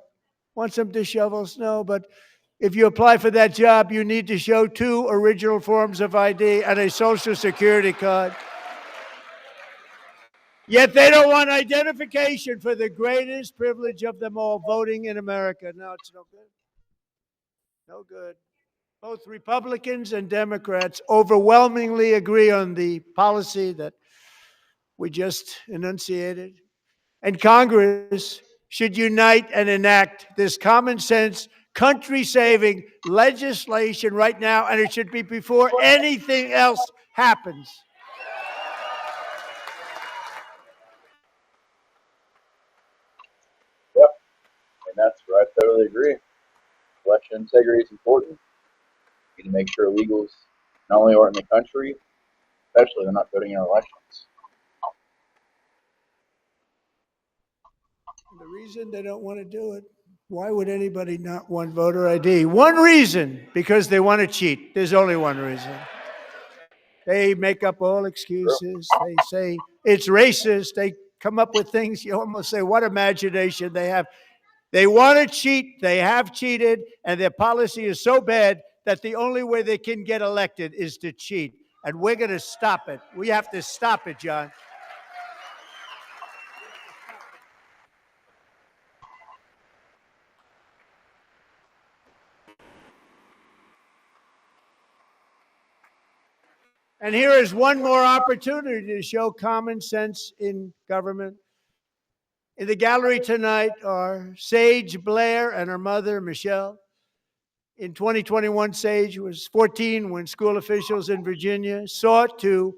Wants them to shovel snow, but if you apply for that job, you need to show 2 original forms of ID and a Social Security card. Yet they don't want identification for the greatest privilege of them all, voting in America. No, it's no good. No good. Both Republicans and Democrats overwhelmingly agree on the policy that we just enunciated. And Congress should unite and enact this common sense, country-saving legislation right now, and it should be before anything else happens. Yep, and that's where I totally agree. Election integrity is important. We need to make sure illegals not only are in the country, especially they're not voting in our elections. The reason they don't want to do it, why would anybody not want voter ID? One reason, because they want to cheat. There's only one reason. They make up all excuses. They say it's racist. They come up with things you almost say, what imagination they have. They want to cheat. They have cheated, and their policy is so bad that the only way they can get elected is to cheat. And we're going to stop it. We have to stop it, John. And here is one more opportunity to show common sense in government. In the gallery tonight are Sage Blair and her mother, Michelle. In 2021, Sage was 14 when school officials in Virginia sought to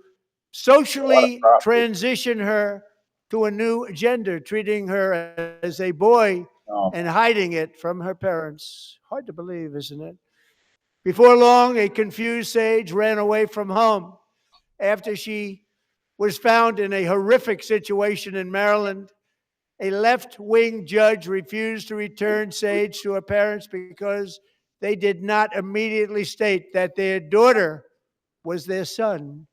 socially transition her to a new gender, treating her as a boy and hiding it from her parents. Hard to believe, isn't it? Before long, a confused Sage ran away from home after she was found in a horrific situation in Maryland. A left-wing judge refused to return Sage to her parents because they did not immediately state that their daughter was their son.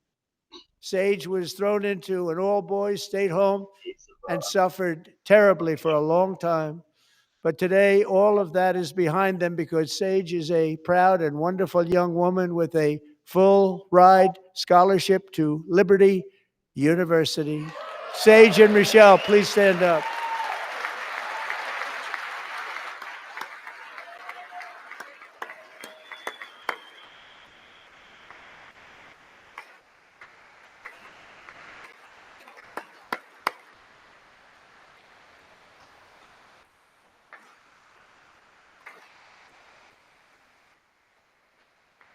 Sage was thrown into an all-boys state home and suffered terribly for a long time. But today, all of that is behind them because Sage is a proud and wonderful young woman with a full ride scholarship to Liberty University. Sage and Michelle, please stand up.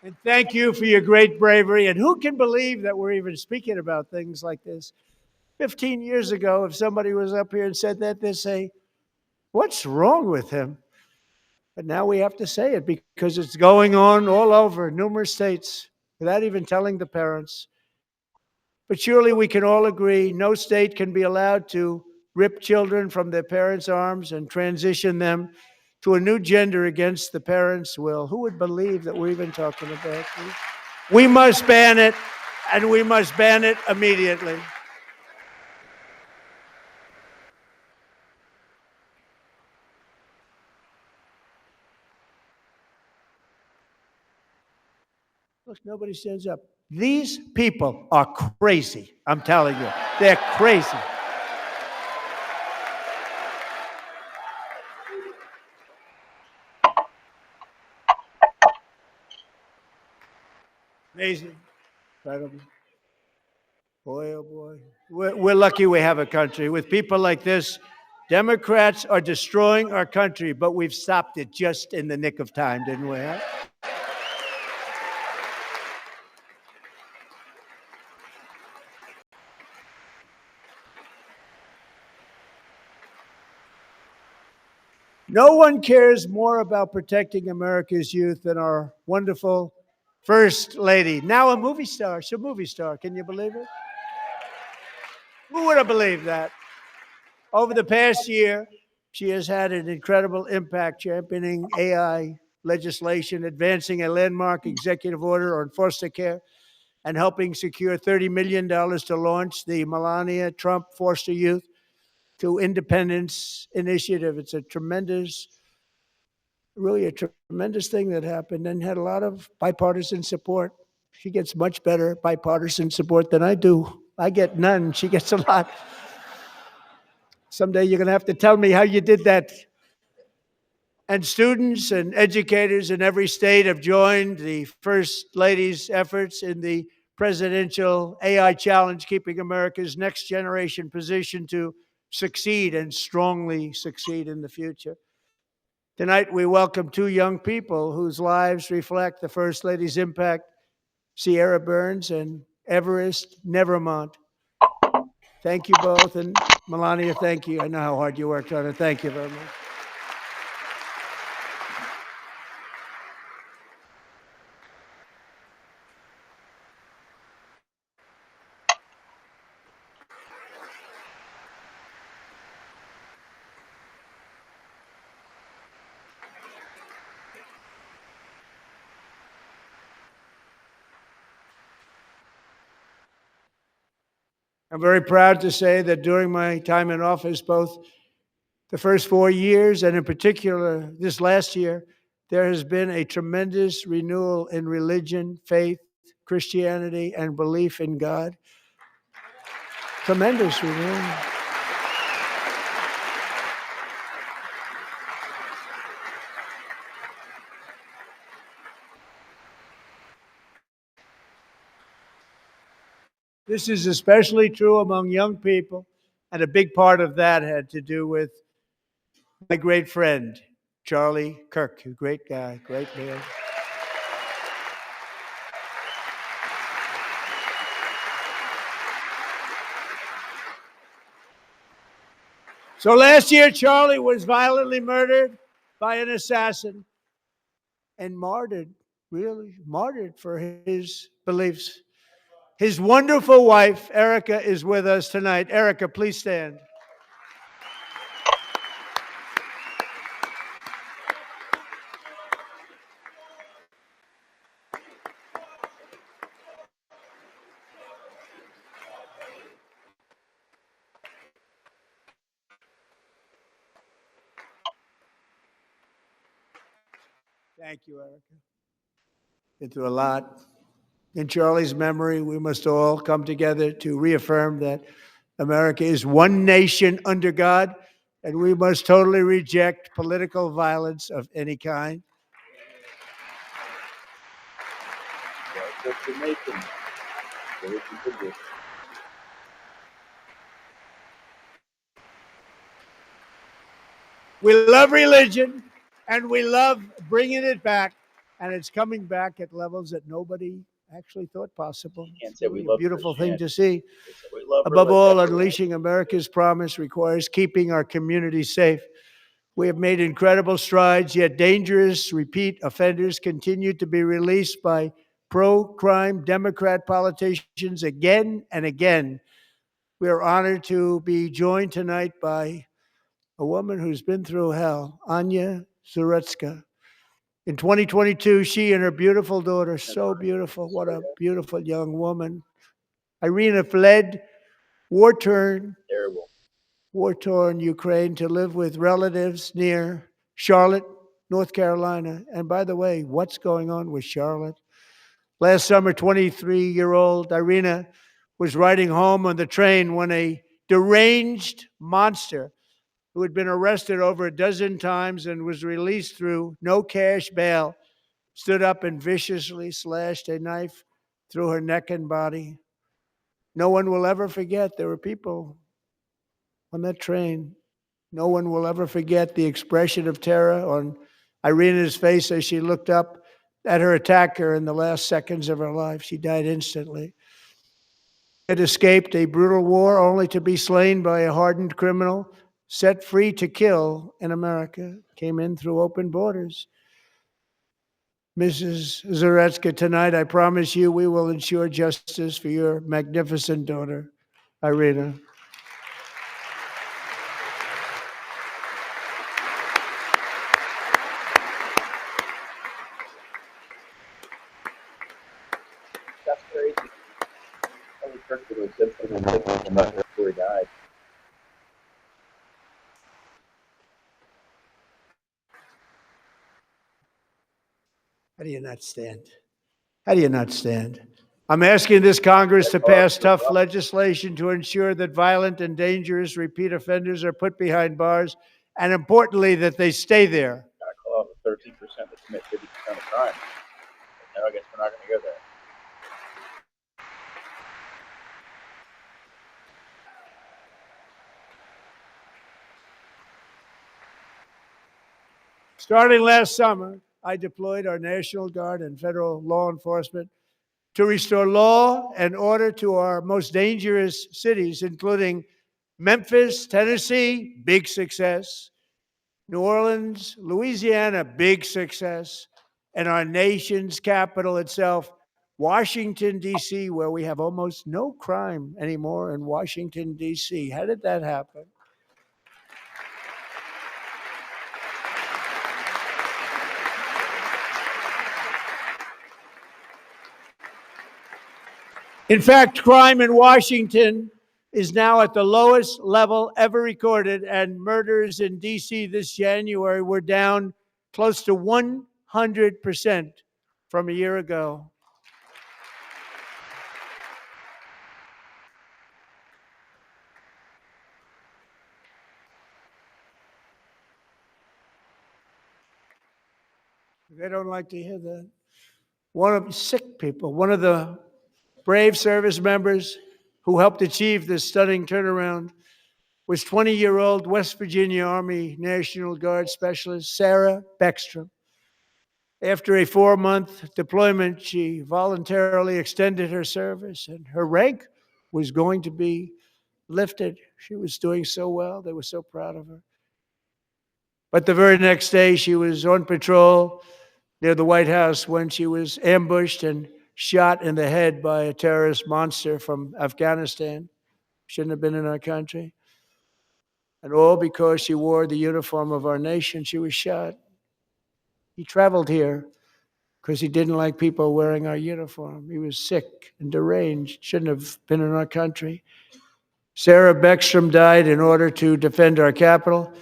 And thank you for your great bravery. And who can believe that we're even speaking about things like this? 15 years ago, if somebody was up here and said that, they'd say, what's wrong with him? But now we have to say it because it's going on all over numerous states without even telling the parents. But surely we can all agree no state can be allowed to rip children from their parents' arms and transition them to a new gender against the parents' will. Who would believe that we're even talking about this? We must ban it, and we must ban it immediately. Look, nobody stands up. These people are crazy. I'm telling you, they're crazy. Amazing. Incredible. Boy, oh boy. We're lucky we have a country. With people like this, Democrats are destroying our country, but we've stopped it just in the nick of time, didn't we? Huh? No one cares more about protecting America's youth than our wonderful First Lady, now a movie star. She's a movie star. Can you believe it? Who would have believed that? Over the past year, she has had an incredible impact championing AI legislation, advancing a landmark executive order on foster care, and helping secure $30 million to launch the Melania Trump Foster Youth to Independence Initiative. It's a tremendous, really a tremendous thing that happened and had a lot of bipartisan support. She gets much better bipartisan support than I do. I get none. She gets a lot. Someday you're going to have to tell me how you did that. And students and educators in every state have joined the First Lady's efforts in the presidential AI challenge, keeping America's next generation positioned to succeed and strongly succeed in the future. Tonight, we welcome two young people whose lives reflect the First Lady's impact, Sierra Burns and Everest Nevermont. Thank you both. And Melania, thank you. I know how hard you worked on it. Thank you very much. I'm very proud to say that during my time in office, both the first 4 years and in particular this last year, there has been a tremendous renewal in religion, faith, Christianity, and belief in God. Tremendous renewal. This is especially true among young people, and a big part of that had to do with my great friend, Charlie Kirk, a great guy, great man. So last year, Charlie was violently murdered by an assassin and martyred, really martyred for his beliefs. His wonderful wife, Erica, is with us tonight. Erica, please stand. Thank you, Erica. Been through a lot. In Charlie's memory, we must all come together to reaffirm that America is one nation under God, and we must totally reject political violence of any kind. We love religion, and we love bringing it back, and it's coming back at levels that nobody actually thought possible. Can't say we It's love a beautiful thing to Christianity. see. We love Above all, religion. unleashing America's promise requires keeping our community safe. We have made incredible strides, yet dangerous repeat offenders continue to be released by pro-crime Democrat politicians again and again. We are honored to be joined tonight by a woman who's been through hell, Anya Zaretska. In 2022, she and her beautiful daughter, so beautiful, what a beautiful young woman, Irina, fled war-torn Ukraine to live with relatives near Charlotte, North Carolina. And by the way, what's going on with Charlotte? Last summer, 23-year-old Irina was riding home on the train when a deranged monster who had been arrested over a dozen times and was released through no cash bail stood up and viciously slashed a knife through her neck and body. No one will ever forget there were people on that train. No one will ever forget the expression of terror on Irina's face as she looked up at her attacker in the last seconds of her life. She died instantly. Had escaped a brutal war only to be slain by a hardened criminal set free to kill in America. Came in through open borders. Mrs. Zaretska, tonight I promise you we will ensure justice for your magnificent daughter, Irina. That's crazy. Charlie Kirk would have said something different about her before he died. How do you not stand? How do you not stand? I'm asking this Congress to pass tough legislation to ensure that violent and dangerous repeat offenders are put behind bars, and importantly, that they stay there. Gotta call out the 13% that commit 50% of crime. No, I guess we're not going to go there. Starting last summer, I deployed our National Guard and federal law enforcement to restore law and order to our most dangerous cities, including Memphis, Tennessee, big success, New Orleans, Louisiana, big success, and our nation's capital itself, Washington, D.C., where we have almost no crime anymore in Washington, D.C. How did that happen? In fact, crime in Washington is now at the lowest level ever recorded, and murders in D.C. this January were down close to 100%. 100% from a year ago. They don't like to hear that. One of sick people, one of the brave service members who helped achieve this stunning turnaround was 20-year-old West Virginia Army National Guard Specialist Sarah Beckstrom. After a 4-month deployment, she voluntarily extended her service, and her rank was going to be lifted. She was doing so well. They were so proud of her. But the very next day, she was on patrol near the White House when she was ambushed and shot in the head by a terrorist monster from Afghanistan. Shouldn't have been in our country. And all because she wore the uniform of our nation, she was shot. He traveled here because he didn't like people wearing our uniform. He was sick and deranged, shouldn't have been in our country. Sarah Beckstrom died in order to defend our capital,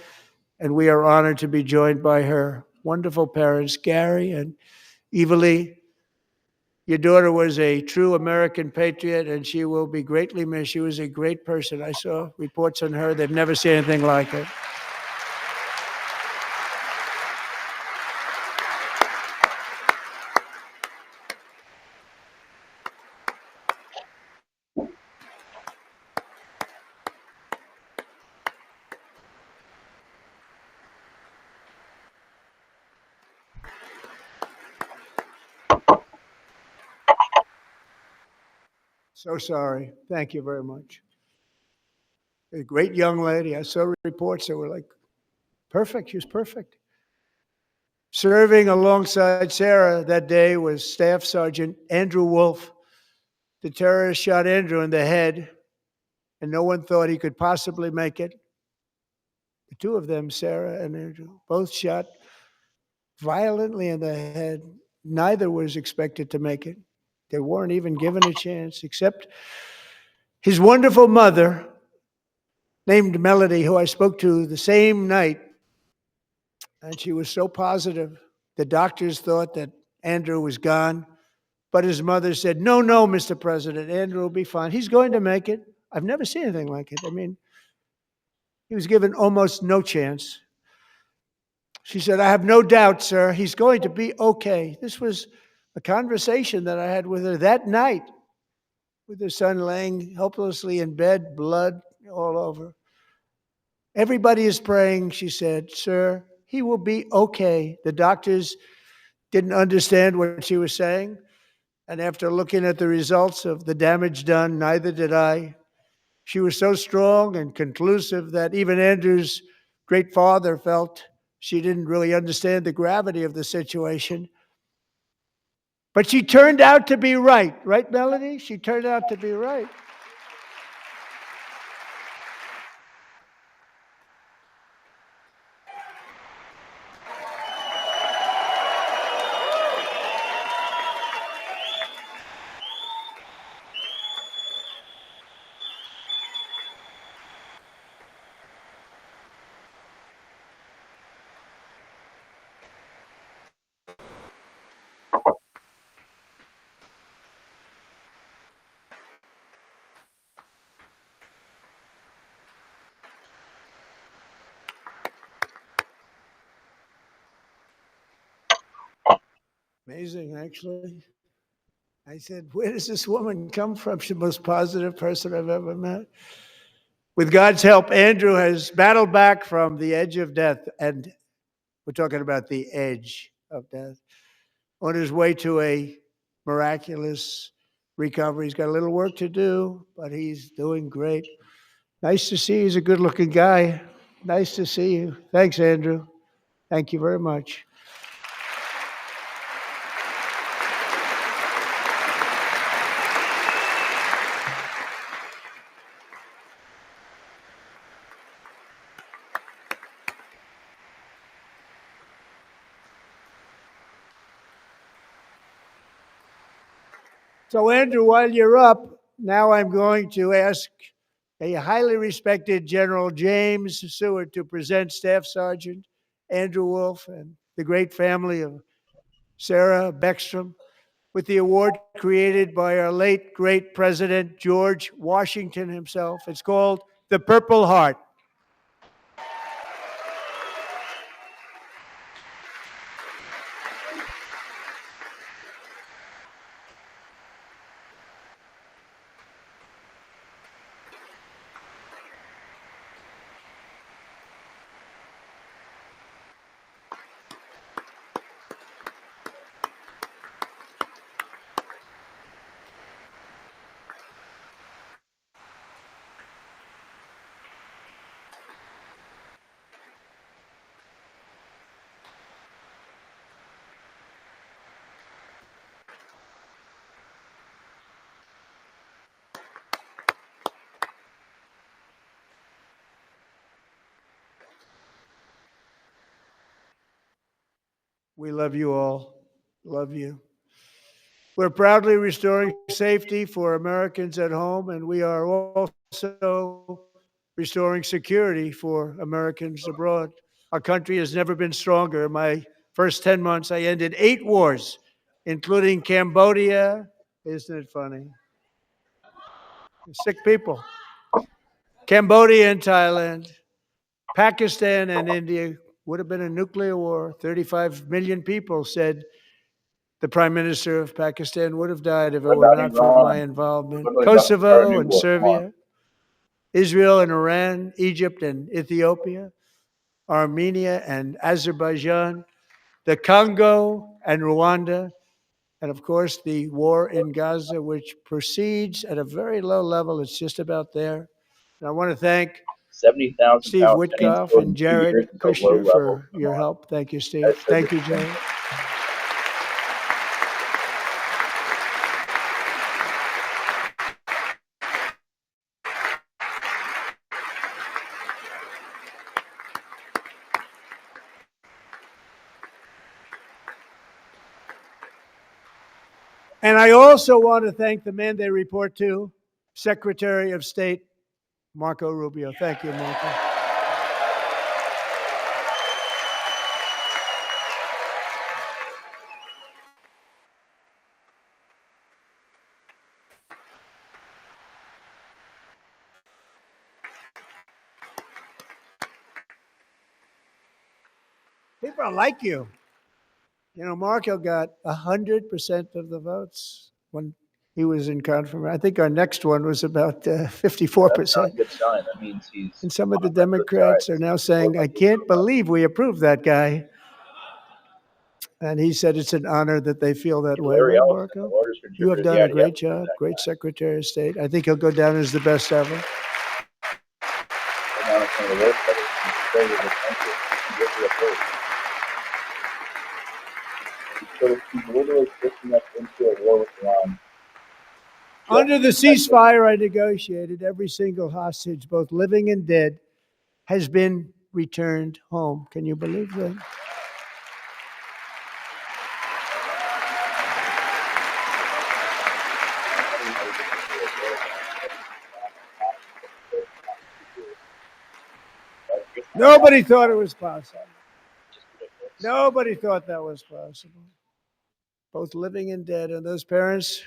and we are honored to be joined by her wonderful parents, Gary and Eva Lee. Your daughter was a true American patriot, and she will be greatly missed. She was a great person. I saw reports on her. They've never seen anything like it. So sorry. Thank you very much. A great young lady. I saw reports that were like, perfect. She was perfect. Serving alongside Sarah that day was Staff Sergeant Andrew Wolf. The terrorist shot Andrew in the head, and no one thought he could possibly make it. The two of them, Sarah and Andrew, both shot violently in the head. Neither was expected to make it. They weren't even given a chance, except his wonderful mother, named Melody, who I spoke to the same night, and she was so positive. The doctors thought that Andrew was gone, but his mother said, no, Mr. President, Andrew will be fine. He's going to make it. I've never seen anything like it. I mean, he was given almost no chance. She said, I have no doubt, sir, he's going to be okay. This was a conversation that I had with her that night, with her son laying helplessly in bed, blood all over. Everybody is praying, she said, sir, he will be okay. The doctors didn't understand what she was saying. And after looking at the results of the damage done, neither did I. She was so strong and conclusive that even Andrew's great father felt she didn't really understand the gravity of the situation. But she turned out to be right. Right, Melody? She turned out to be right. Amazing, actually. I said, where does this woman come from? She's the most positive person I've ever met. With God's help, Andrew has battled back from the edge of death, and we're talking about the edge of death, on his way to a miraculous recovery. He's got a little work to do, but he's doing great. Nice to see you. He's a good-looking guy. Nice to see you. Thanks, Andrew. Thank you very much. So, Andrew, while you're up, now I'm going to ask a highly respected General James Seward to present Staff Sergeant Andrew Wolf and the great family of Sarah Beckstrom, with the award created by our late, great President George Washington himself. It's called the Purple Heart. We love you all. Love you. We're proudly restoring safety for Americans at home, and we are also restoring security for Americans abroad. Our country has never been stronger. In my first 10 months, I ended 8 wars, including Cambodia. Isn't it funny? Sick people. Cambodia and Thailand, Pakistan and India would have been a nuclear war. 35 million people said the Prime Minister of Pakistan would have died if it were not for my involvement. Kosovo and Serbia, Israel and Iran, Egypt and Ethiopia, Armenia and Azerbaijan, the Congo and Rwanda, and of course the war in Gaza, which proceeds at a very low level. It's just about there. And I want to thank 70,000 Steve Palestinians Witkoff killed in and 2 years Jared is a low Kushner level. for Come your on. help. Thank you, Steve. That says Thank you, it's Jared. And I also want to thank the man they report to, Secretary of State Marco Rubio. Thank you, Marco. People like you. You know, Marco got 100% of the votes when he was in confirmation. I think our next one was about That's 54%. not a good sign. That means he's And some of the on both Democrats sides. are now saying, I can't believe we approved that guy. And he said it's an honor that they feel that way, Larry right, Ellison, Marco? the largest You have contributor. done Yeah, a great yeah, job, that great guy. Secretary of State. I think he'll go down as the best ever. And now it's one of the worst ever. He's failure of the country. He gets it up there. He's literally pushing us into a war with Iran. Under the ceasefire I negotiated, every single hostage, both living and dead, has been returned home. Can you believe that? Nobody thought it was possible. Nobody thought that was possible. Both living and dead. And those parents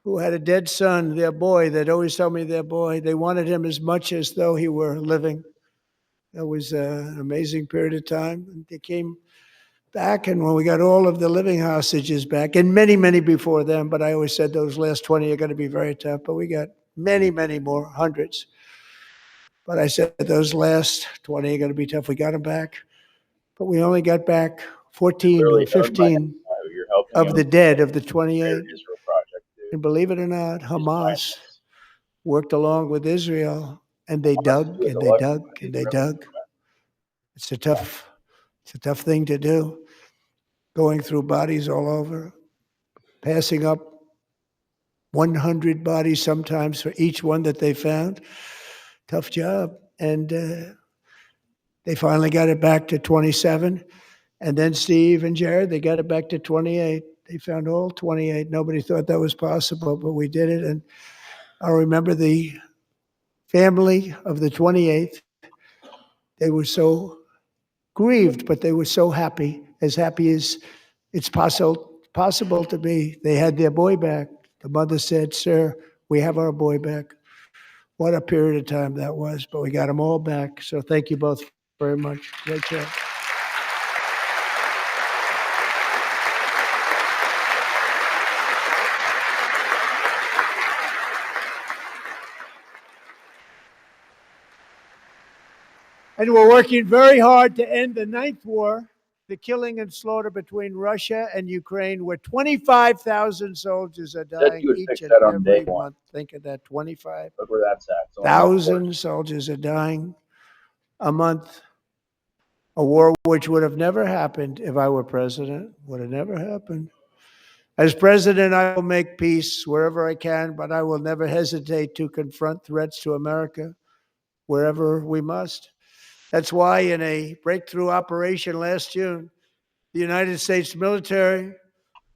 who had a dead son, their boy, they'd always tell me their boy, they wanted him as much as though he were living. That was an amazing period of time. And they came back, and when we got all of the living hostages back, and many, many before them, but I always said those last 20 are going to be very tough, but we got many, many more, hundreds. But I said those last 20 are going to be tough. We got them back, but we only got back 14 or 15 of the dead of the 28. And believe it or not, Hamas worked along with Israel, and they dug and they dug and they dug. It's a tough thing to do, going through bodies all over, passing up 100 bodies sometimes for each one that they found. Tough job. And they finally got it back to 27. And then Steve and Jared, they got it back to 28. They found all 28. Nobody thought that was possible, but we did it. And I remember the family of the 28th. They were so grieved, but they were so happy as it's possible to be. They had their boy back. The mother said, "Sir, we have our boy back." What a period of time that was, but we got them all back. So thank you both very much. Great job. And we're working very hard to end the ninth war, the killing and slaughter between Russia and Ukraine, where 25,000 soldiers are Said dying you would each fix and that on day every one. month. Think of that, 25,000 Look where that's at. It's only soldiers are dying a month. A war which would have never happened if I were president, would have never happened. As president, I will make peace wherever I can, but I will never hesitate to confront threats to America wherever we must. That's why in a breakthrough operation last June, the United States military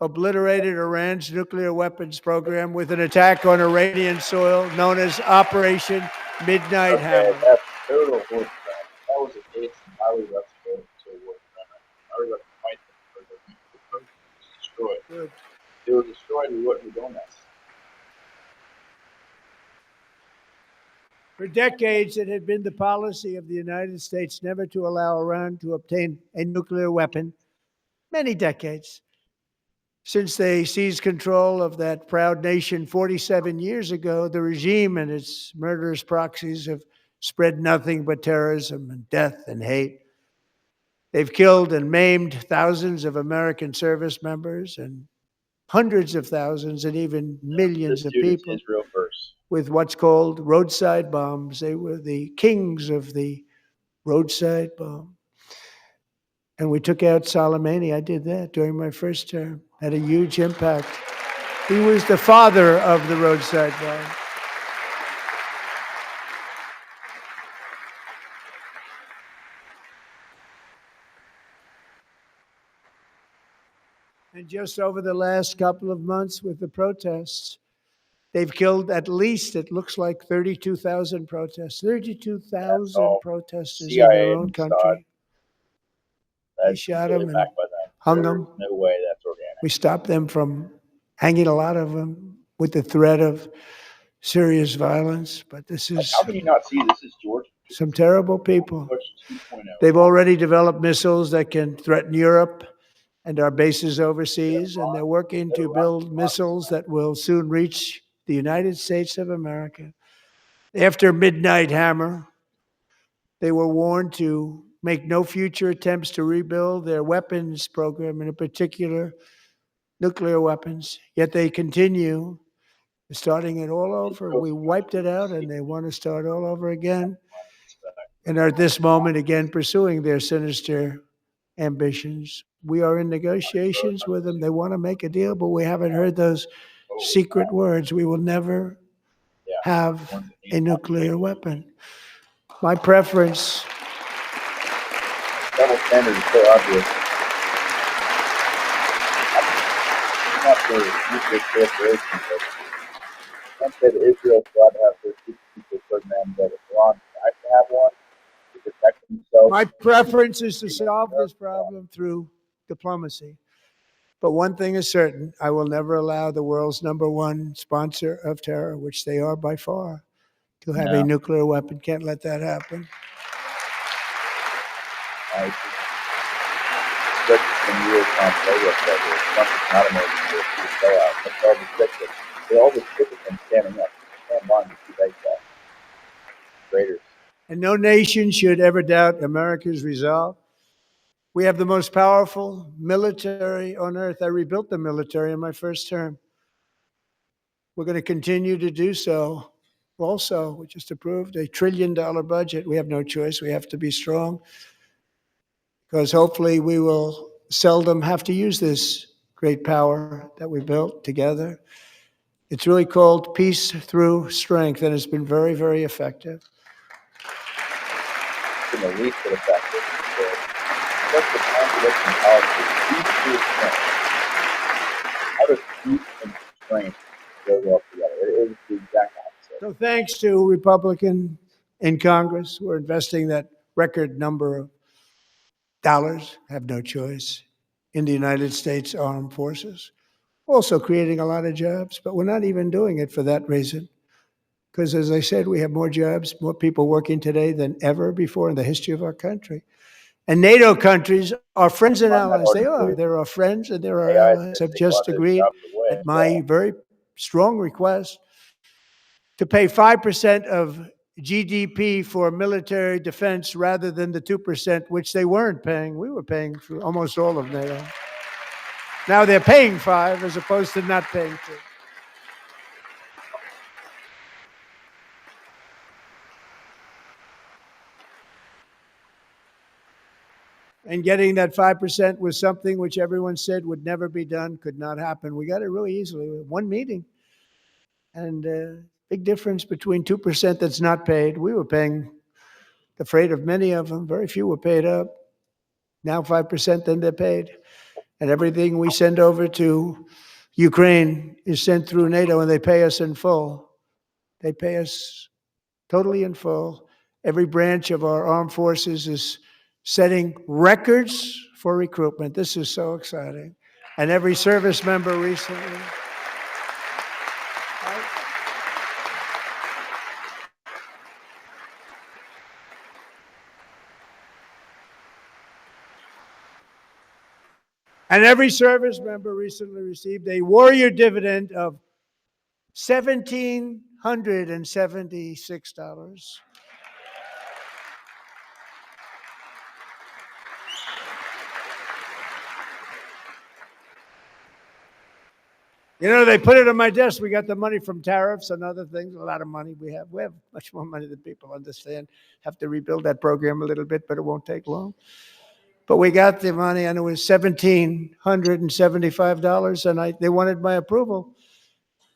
obliterated Iran's nuclear weapons program with an attack on Iranian soil known as Operation Midnight Hammer. Okay, that's total horse crap. That was a case and highly reputable to war criminal. I would fight them for the country was destroyed. Good. If it was destroyed, we wouldn't be doing this. For decades, it had been the policy of the United States never to allow Iran to obtain a nuclear weapon. Many decades. Since they seized control of that proud nation 47 years ago, the regime and its murderous proxies have spread nothing but terrorism and death and hate. They've killed and maimed thousands of American service members and hundreds of thousands and even millions of people Israel first. with what's called roadside bombs. They were the kings of the roadside bomb. And we took out Soleimani. I did that during my first term. Had a huge impact. He was the father of the roadside bomb. And just over the last couple of months with the protests, they've killed at least, it looks like 32,000 protests. 32,000 protesters in their own country. They shot them and hung them. No way that's organic. We stopped them from hanging a lot of them with the threat of serious violence. But this is How can you not see this is Georgia? some terrible people. Bush 2.0. They've already developed missiles that can threaten Europe and our bases overseas, and they're working to build missiles that will soon reach the United States of America. After Midnight Hammer, they were warned to make no future attempts to rebuild their weapons program, and in particular, nuclear weapons. Yet they continue, starting it all over. We wiped it out, and they want to start all over again, and are at this moment again pursuing their sinister ambitions. We are in negotiations with them. They want to make a deal, but we haven't heard those secret words. We will never have a nuclear weapon. My preference. Double standard is so obvious. I'm not for nuclear proliferation, but I say that Israel should have their nuclear program, but if Iran has to have one to protect themselves. My preference is to solve this problem through diplomacy. But one thing is certain, I will never allow the world's #1 sponsor of terror, which they are by far, to have a nuclear weapon. Can't let that happen. And no nation should ever doubt America's resolve. We have the most powerful military on earth. I rebuilt the military in my first term. We're going to continue to do so. Also, we just approved a $1 trillion budget. We have no choice. We have to be strong because hopefully we will seldom have to use this great power that we built together. It's really called Peace Through Strength, and it's been very, very effective. It's been the least bit effective. What's the contradiction policy? Peace through strength. How does peace and strength go well together? It is the exact opposite. So thanks to Republicans in Congress who are investing that record number of dollars, have no choice, in the United States Armed Forces. Also creating a lot of jobs, but we're not even doing it for that reason. Because as I said, we have more jobs, more people working today than ever before in the history of our country. And NATO countries are friends and Fund that allies. They are. organization. They're our friends and they're our AI is allies. going Have to take a lot just of those agreed jobs away at as my well. very strong request to pay 5% of GDP for military defense rather than the 2%, which they weren't paying. We were paying for almost all of NATO. Now they're paying 5 as opposed to not paying 2. And getting that 5% was something which everyone said would never be done, could not happen. We got it really easily with one meeting. And big difference between 2% that's not paid. We were paying the freight of many of them. Very few were paid up. Now 5%, then they're paid. And everything we send over to Ukraine is sent through NATO, and they pay us in full. They pay us totally in full. Every branch of our armed forces is setting records for recruitment. This is so exciting. And every service member recently. And every service member recently received a warrior dividend of $1,776. You know, they put it on my desk. We got the money from tariffs and other things. A lot of money we have. We have much more money than people understand. Have to rebuild that program a little bit, but it won't take long. But we got the money, and it was $1,775, and they wanted my approval.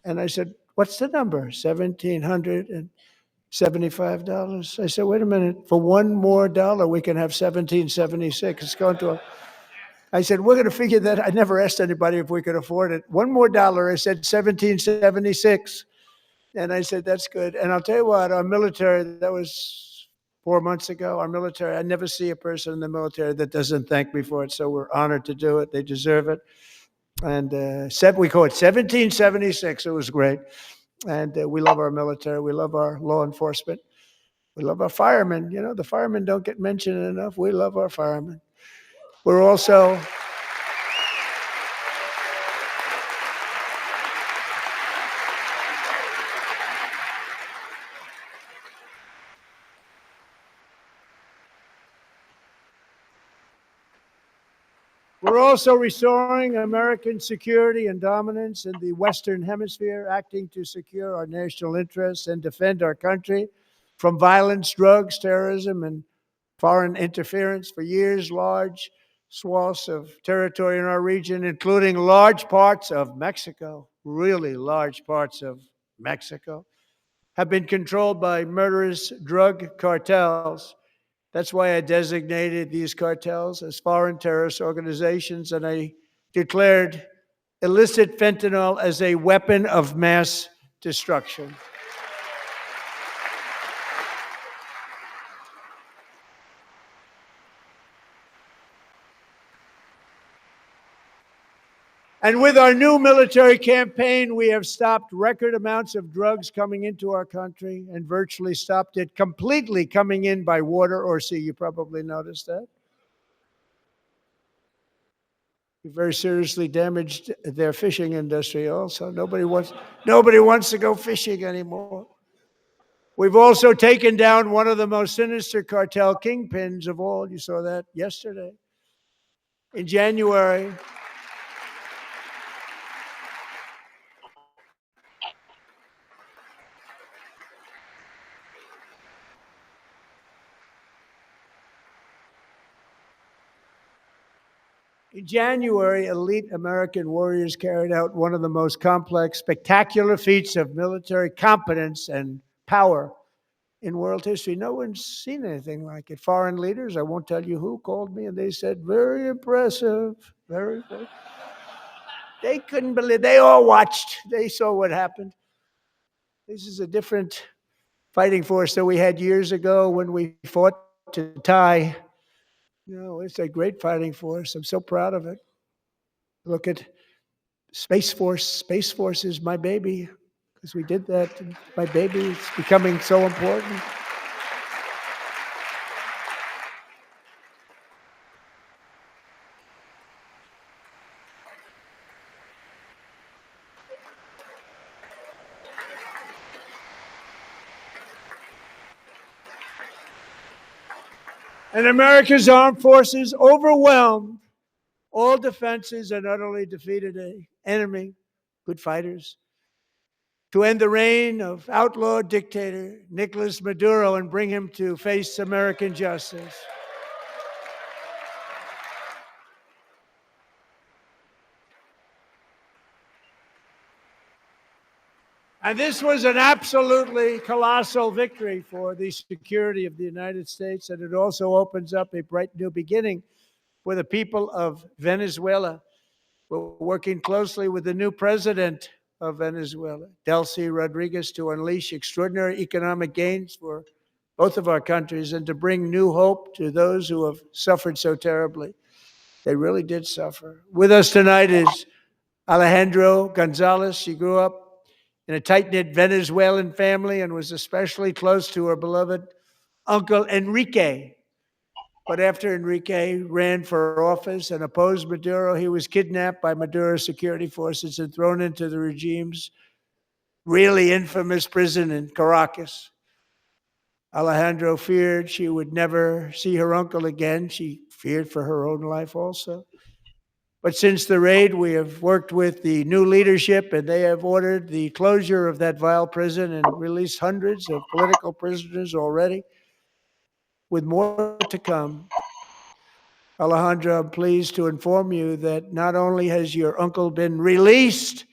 And I said, "What's the number?" $1,775. I said, "Wait a minute. For one more dollar, we can have $1,776. It's going to." I said, "We're going to figure that." I never asked anybody if we could afford it. One more dollar. I said $1,776. And I said, "That's good." And I'll tell you what, our military, that was 4 months ago, our military, I never see a person in the military that doesn't thank me for it. So we're honored to do it. They deserve it. And we call it 1776. It was great. And we love our military. We love our law enforcement. We love our firemen. You know, the firemen don't get mentioned enough. We love our firemen. We're also restoring American security and dominance in the Western Hemisphere, acting to secure our national interests and defend our country from violence, drugs, terrorism, and foreign interference. For years, large swaths of territory in our region, including large parts of Mexico, really large parts of Mexico, have been controlled by murderous drug cartels. That's why I designated these cartels as foreign terrorist organizations, and I declared illicit fentanyl as a weapon of mass destruction. And with our new military campaign, we have stopped record amounts of drugs coming into our country and virtually stopped it completely coming in by water or sea. You probably noticed that. We very seriously damaged their fishing industry also. Nobody wants to go fishing anymore. We've also taken down one of the most sinister cartel kingpins of all. You saw that yesterday. In January, elite American warriors carried out one of the most complex, spectacular feats of military competence and power in world history. No one's seen anything like it. Foreign leaders, I won't tell you who, called me and they said, "Very impressive, very, very." They couldn't believe, they all watched, they saw what happened. This is a different fighting force that we had years ago when we fought to tie. You know, it's a great fighting force. I'm so proud of it. Look at Space Force. Space Force is my baby because we did that. And my baby is becoming so important. And America's armed forces overwhelmed all defenses and utterly defeated an enemy, good fighters, to end the reign of outlaw dictator Nicolas Maduro and bring him to face American justice. And this was an absolutely colossal victory for the security of the United States, and it also opens up a bright new beginning for the people of Venezuela. We're working closely with the new president of Venezuela, Delcy Rodriguez, to unleash extraordinary economic gains for both of our countries and to bring new hope to those who have suffered so terribly. They really did suffer. With us tonight is Alejandro Gonzalez. She grew up in a tight-knit Venezuelan family and was especially close to her beloved uncle Enrique. But after Enrique ran for office and opposed Maduro, he was kidnapped by Maduro's security forces and thrown into the regime's really infamous prison in Caracas. Alejandro feared she would never see her uncle again. She feared for her own life also. But since the raid, we have worked with the new leadership, and they have ordered the closure of that vile prison and released hundreds of political prisoners already, with more to come. Alejandro, I'm pleased to inform you that not only has your uncle been released,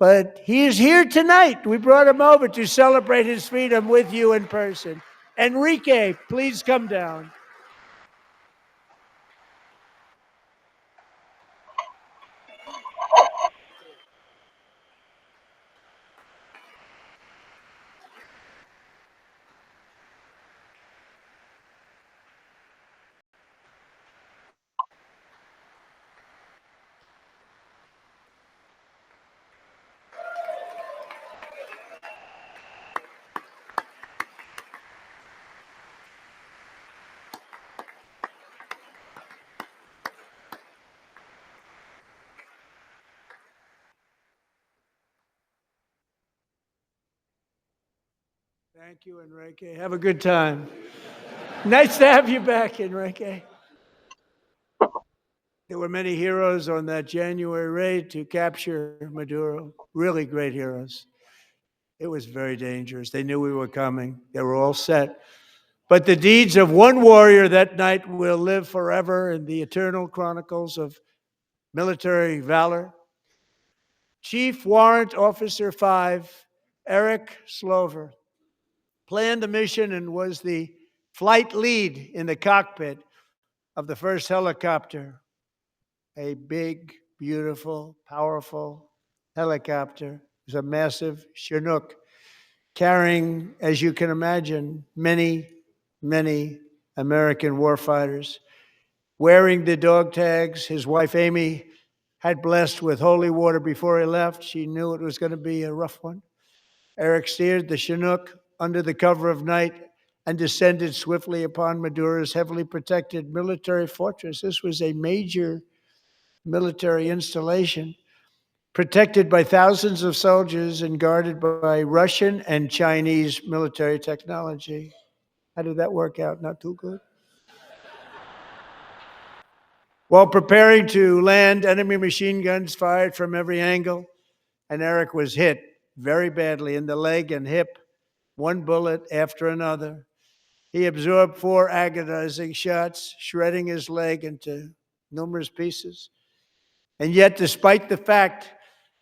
but he is here tonight. We brought him over to celebrate his freedom with you in person. Enrique, please come down. Thank you, Enrique. Have a good time. Nice to have you back, Enrique. There were many heroes on that January raid to capture Maduro, really great heroes. It was very dangerous. They knew we were coming. They were all set. But the deeds of one warrior that night will live forever in the eternal chronicles of military valor. Chief Warrant Officer 5, Eric Slover, planned the mission and was the flight lead in the cockpit of the first helicopter, a big, beautiful, powerful helicopter. It was a massive Chinook carrying, as you can imagine, many, many American warfighters. Wearing the dog tags, his wife Amy had blessed with holy water before he left. She knew it was going to be a rough one. Eric steered the Chinook under the cover of night and descended swiftly upon Maduro's heavily protected military fortress. This was a major military installation, protected by thousands of soldiers and guarded by Russian and Chinese military technology. How did that work out? Not too good. While preparing to land, enemy machine guns fired from every angle, and Eric was hit very badly in the leg and hip, one bullet after another. He absorbed 4 agonizing shots, shredding his leg into numerous pieces. And yet, despite the fact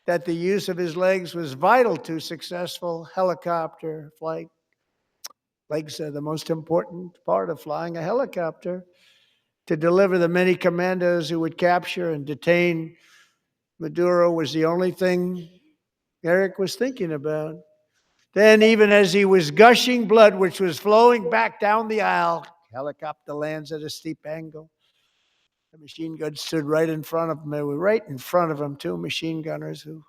that the use of his legs was vital to successful helicopter flight, legs are the most important part of flying a helicopter, to deliver the many commandos who would capture and detain Maduro was the only thing Eric was thinking about. Then, even as he was gushing blood, which was flowing back down the aisle, helicopter lands at a steep angle. The machine gun stood right in front of him. They were right in front of him, two machine gunners who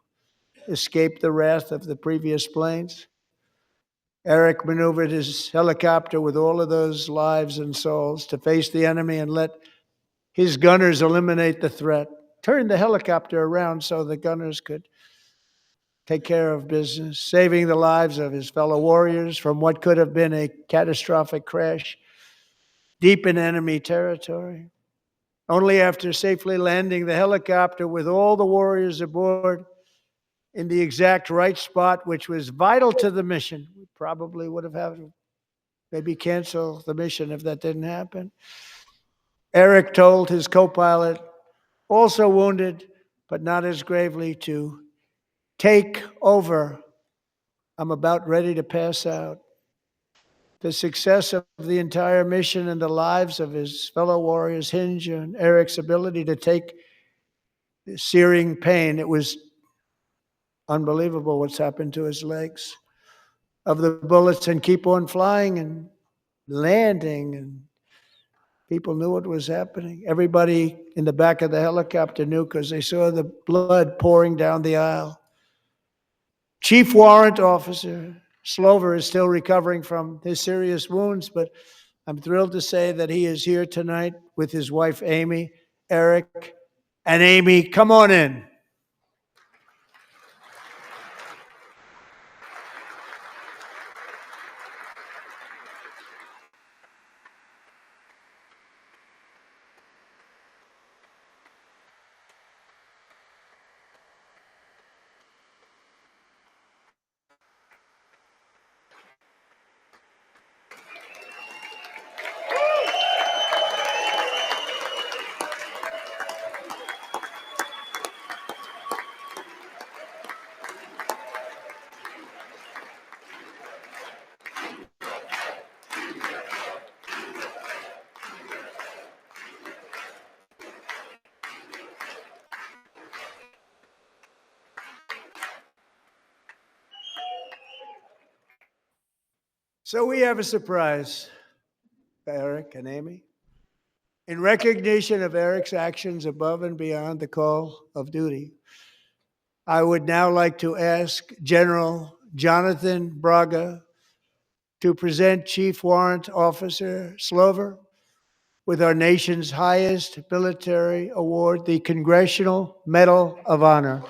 escaped the wrath of the previous planes. Eric maneuvered his helicopter with all of those lives and souls to face the enemy and let his gunners eliminate the threat. Turned the helicopter around so the gunners could take care of business, saving the lives of his fellow warriors from what could have been a catastrophic crash deep in enemy territory. Only after safely landing the helicopter with all the warriors aboard in the exact right spot, which was vital to the mission, we probably would have had to maybe cancel the mission if that didn't happen. Eric told his co-pilot, also wounded, but not as gravely, to take over. I'm about ready to pass out. The success of the entire mission and the lives of his fellow warriors hinge on Eric's ability to take the searing pain. It was unbelievable what's happened to his legs of the bullets and keep on flying and landing, and people knew what was happening. Everybody in the back of the helicopter knew because they saw the blood pouring down the aisle. Chief Warrant Officer Slover is still recovering from his serious wounds, but I'm thrilled to say that he is here tonight with his wife, Amy. Eric and Amy, come on in. So we have a surprise, Eric and Amy. In recognition of Eric's actions above and beyond the call of duty, I would now like to ask General Jonathan Braga to present Chief Warrant Officer Slover with our nation's highest military award, the Congressional Medal of Honor.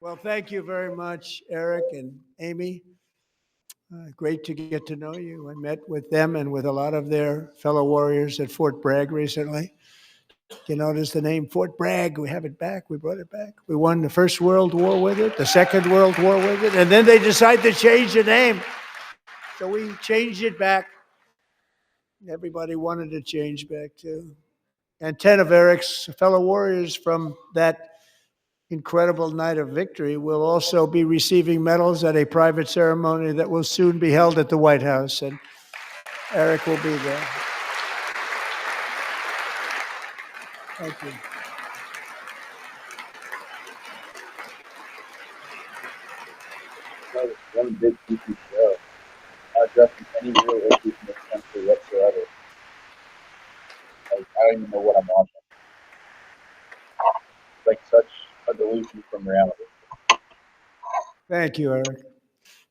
Well, thank you very much, Eric and Amy. Great to get to know you. I met with them and with a lot of their fellow warriors at Fort Bragg recently. You notice the name Fort Bragg, we have it back, we brought it back. We won the First World War with it, the Second World War with it, and then they decided to change the name. So we changed it back. Everybody wanted to change back too. And 10 of Eric's fellow warriors from that incredible night of victory will also be receiving medals at a private ceremony that will soon be held at the White House, and Eric will be there. Thank you. That was one big DC show, not addressing any real issues in this country whatsoever. Like, I don't even know what I'm watching. It's like such evolution from reality. Thank you, Eric.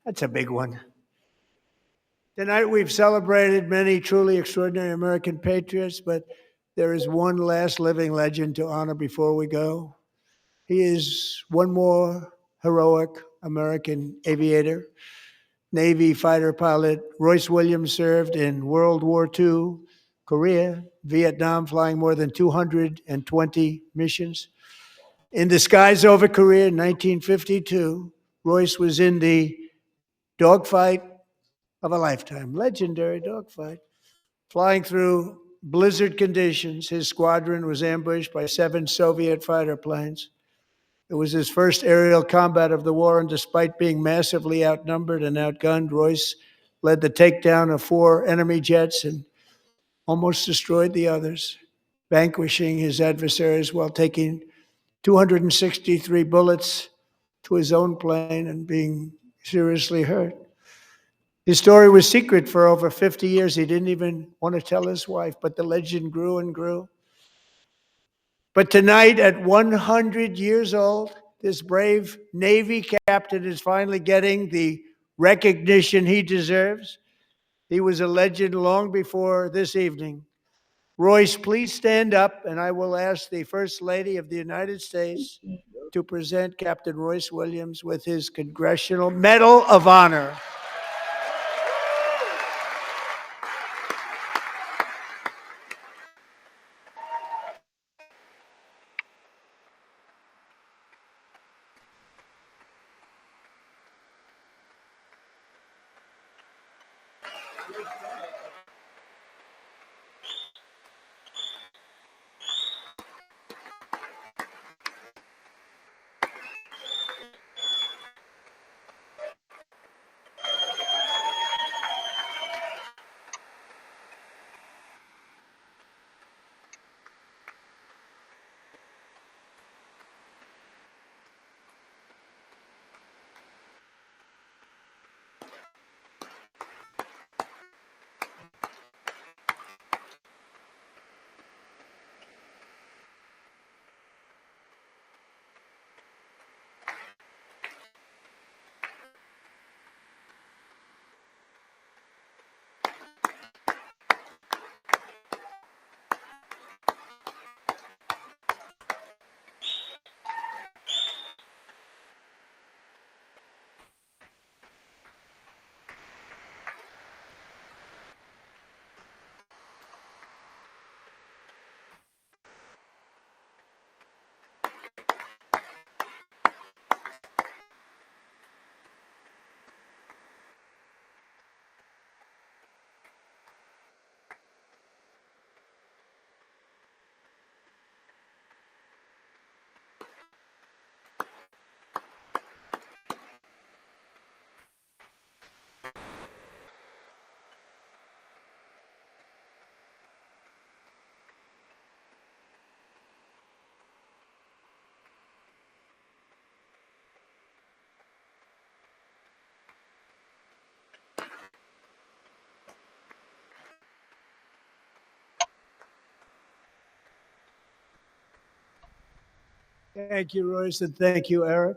That's a big one. Tonight we've celebrated many truly extraordinary American patriots, but there is one last living legend to honor before we go. He is one more heroic American aviator, Navy fighter pilot. Royce Williams served in World War II, Korea, Vietnam, flying more than 220 missions. In the skies over Korea in 1952, Royce was in the dogfight of a lifetime, legendary dogfight. Flying through blizzard conditions, his squadron was ambushed by 7 Soviet fighter planes. It was his first aerial combat of the war, and despite being massively outnumbered and outgunned, Royce led the takedown of 4 enemy jets and almost destroyed the others, vanquishing his adversaries while taking 263 bullets to his own plane and being seriously hurt. His story was secret for over 50 years. He didn't even want to tell his wife, but the legend grew and grew. But tonight, at 100 years old, this brave Navy captain is finally getting the recognition he deserves. He was a legend long before this evening. Royce, please stand up, and I will ask the First Lady of the United States to present Captain Royce Williams with his Congressional Medal of Honor. Thank you, Royce, and thank you, Eric.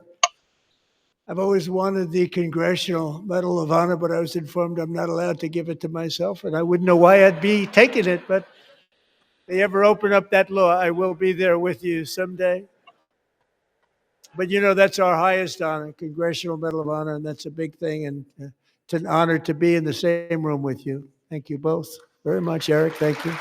I've always wanted the Congressional Medal of Honor, but I was informed I'm not allowed to give it to myself, and I wouldn't know why I'd be taking it, but if they ever open up that law, I will be there with you someday. But you know, that's our highest honor, Congressional Medal of Honor, and that's a big thing, and it's an honor to be in the same room with you. Thank you both very much, Eric. Thank you.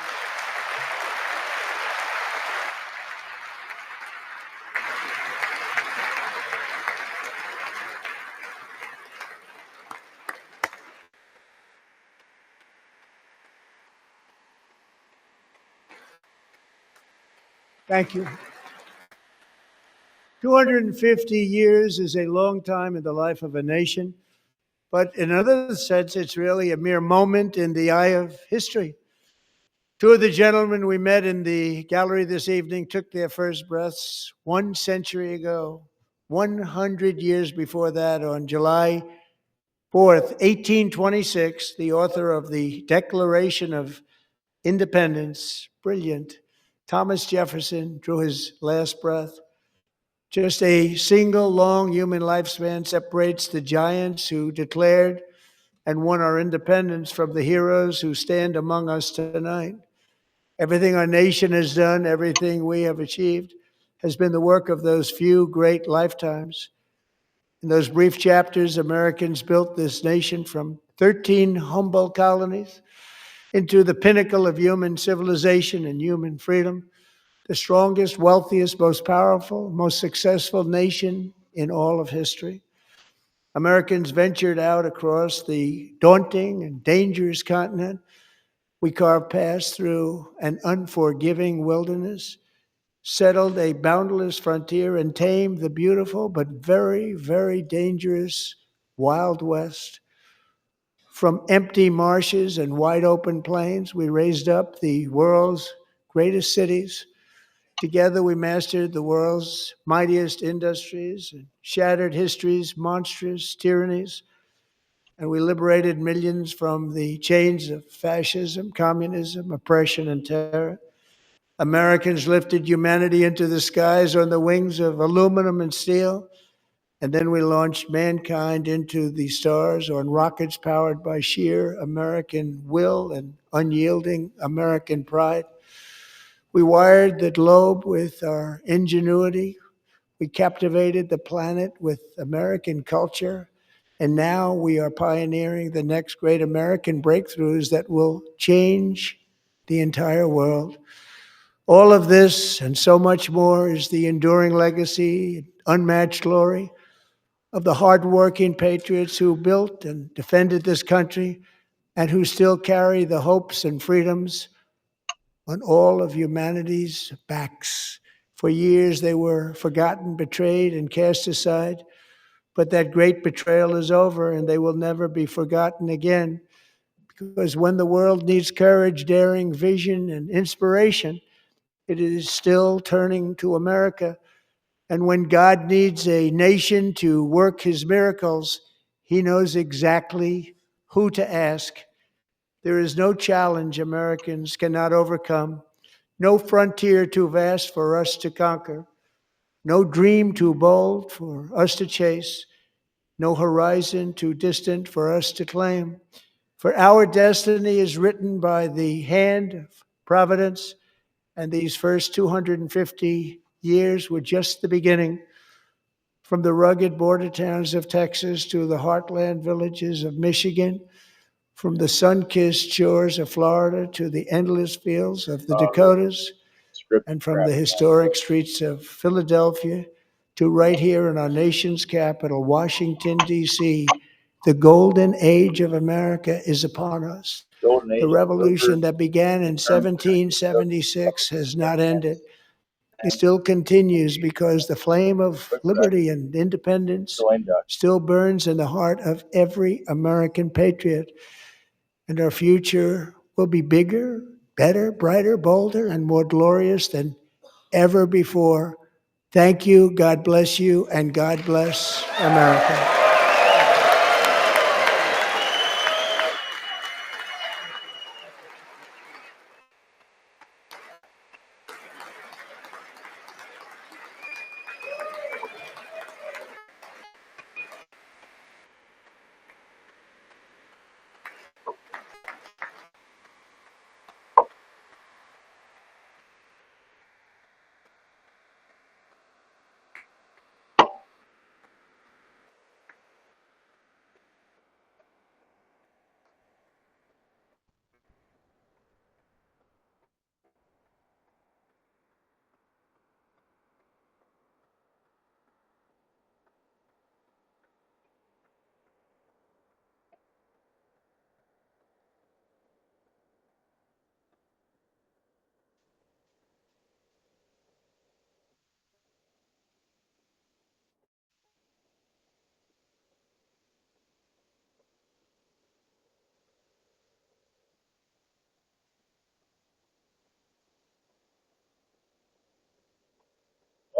Thank you. 250 years is a long time in the life of a nation, but in another sense, it's really a mere moment in the eye of history. 2 of the gentlemen we met in the gallery this evening took their first breaths 1 century ago, 100 years before that, on July 4th, 1826, the author of the Declaration of Independence, brilliant, Thomas Jefferson, drew his last breath. Just a single long human lifespan separates the giants who declared and won our independence from the heroes who stand among us tonight. Everything our nation has done, everything we have achieved, has been the work of those few great lifetimes. In those brief chapters, Americans built this nation from 13 humble colonies into the pinnacle of human civilization and human freedom, the strongest, wealthiest, most powerful, most successful nation in all of history. Americans ventured out across the daunting and dangerous continent. We carved paths through an unforgiving wilderness, settled a boundless frontier, and tamed the beautiful but very, very dangerous Wild West. From empty marshes and wide open plains, we raised up the world's greatest cities. Together, we mastered the world's mightiest industries and shattered history's monstrous tyrannies. And we liberated millions from the chains of fascism, communism, oppression, and terror. Americans lifted humanity into the skies on the wings of aluminum and steel. And then we launched mankind into the stars on rockets powered by sheer American will and unyielding American pride. We wired the globe with our ingenuity. We captivated the planet with American culture. And now we are pioneering the next great American breakthroughs that will change the entire world. All of this and so much more is the enduring legacy, unmatched glory of the hardworking patriots who built and defended this country and who still carry the hopes and freedoms on all of humanity's backs. For years, they were forgotten, betrayed, and cast aside. But that great betrayal is over, and they will never be forgotten again. Because when the world needs courage, daring, vision, and inspiration, it is still turning to America. And when God needs a nation to work his miracles, he knows exactly who to ask. There is no challenge Americans cannot overcome, no frontier too vast for us to conquer, no dream too bold for us to chase, no horizon too distant for us to claim. For our destiny is written by the hand of providence, and these first 250 years were just the beginning. From the rugged border towns of Texas to the heartland villages of Michigan, from the sun-kissed shores of Florida to the endless fields of the Dakotas, and from the historic streets of Philadelphia to right here in our nation's capital, Washington, D.C., the golden age of America is upon us. Golden The age revolution that began in 1776 has not ended. It still continues because the flame of liberty and independence still burns in the heart of every American patriot. And our future will be bigger, better, brighter, bolder, and more glorious than ever before. Thank you, God bless you, and God bless America.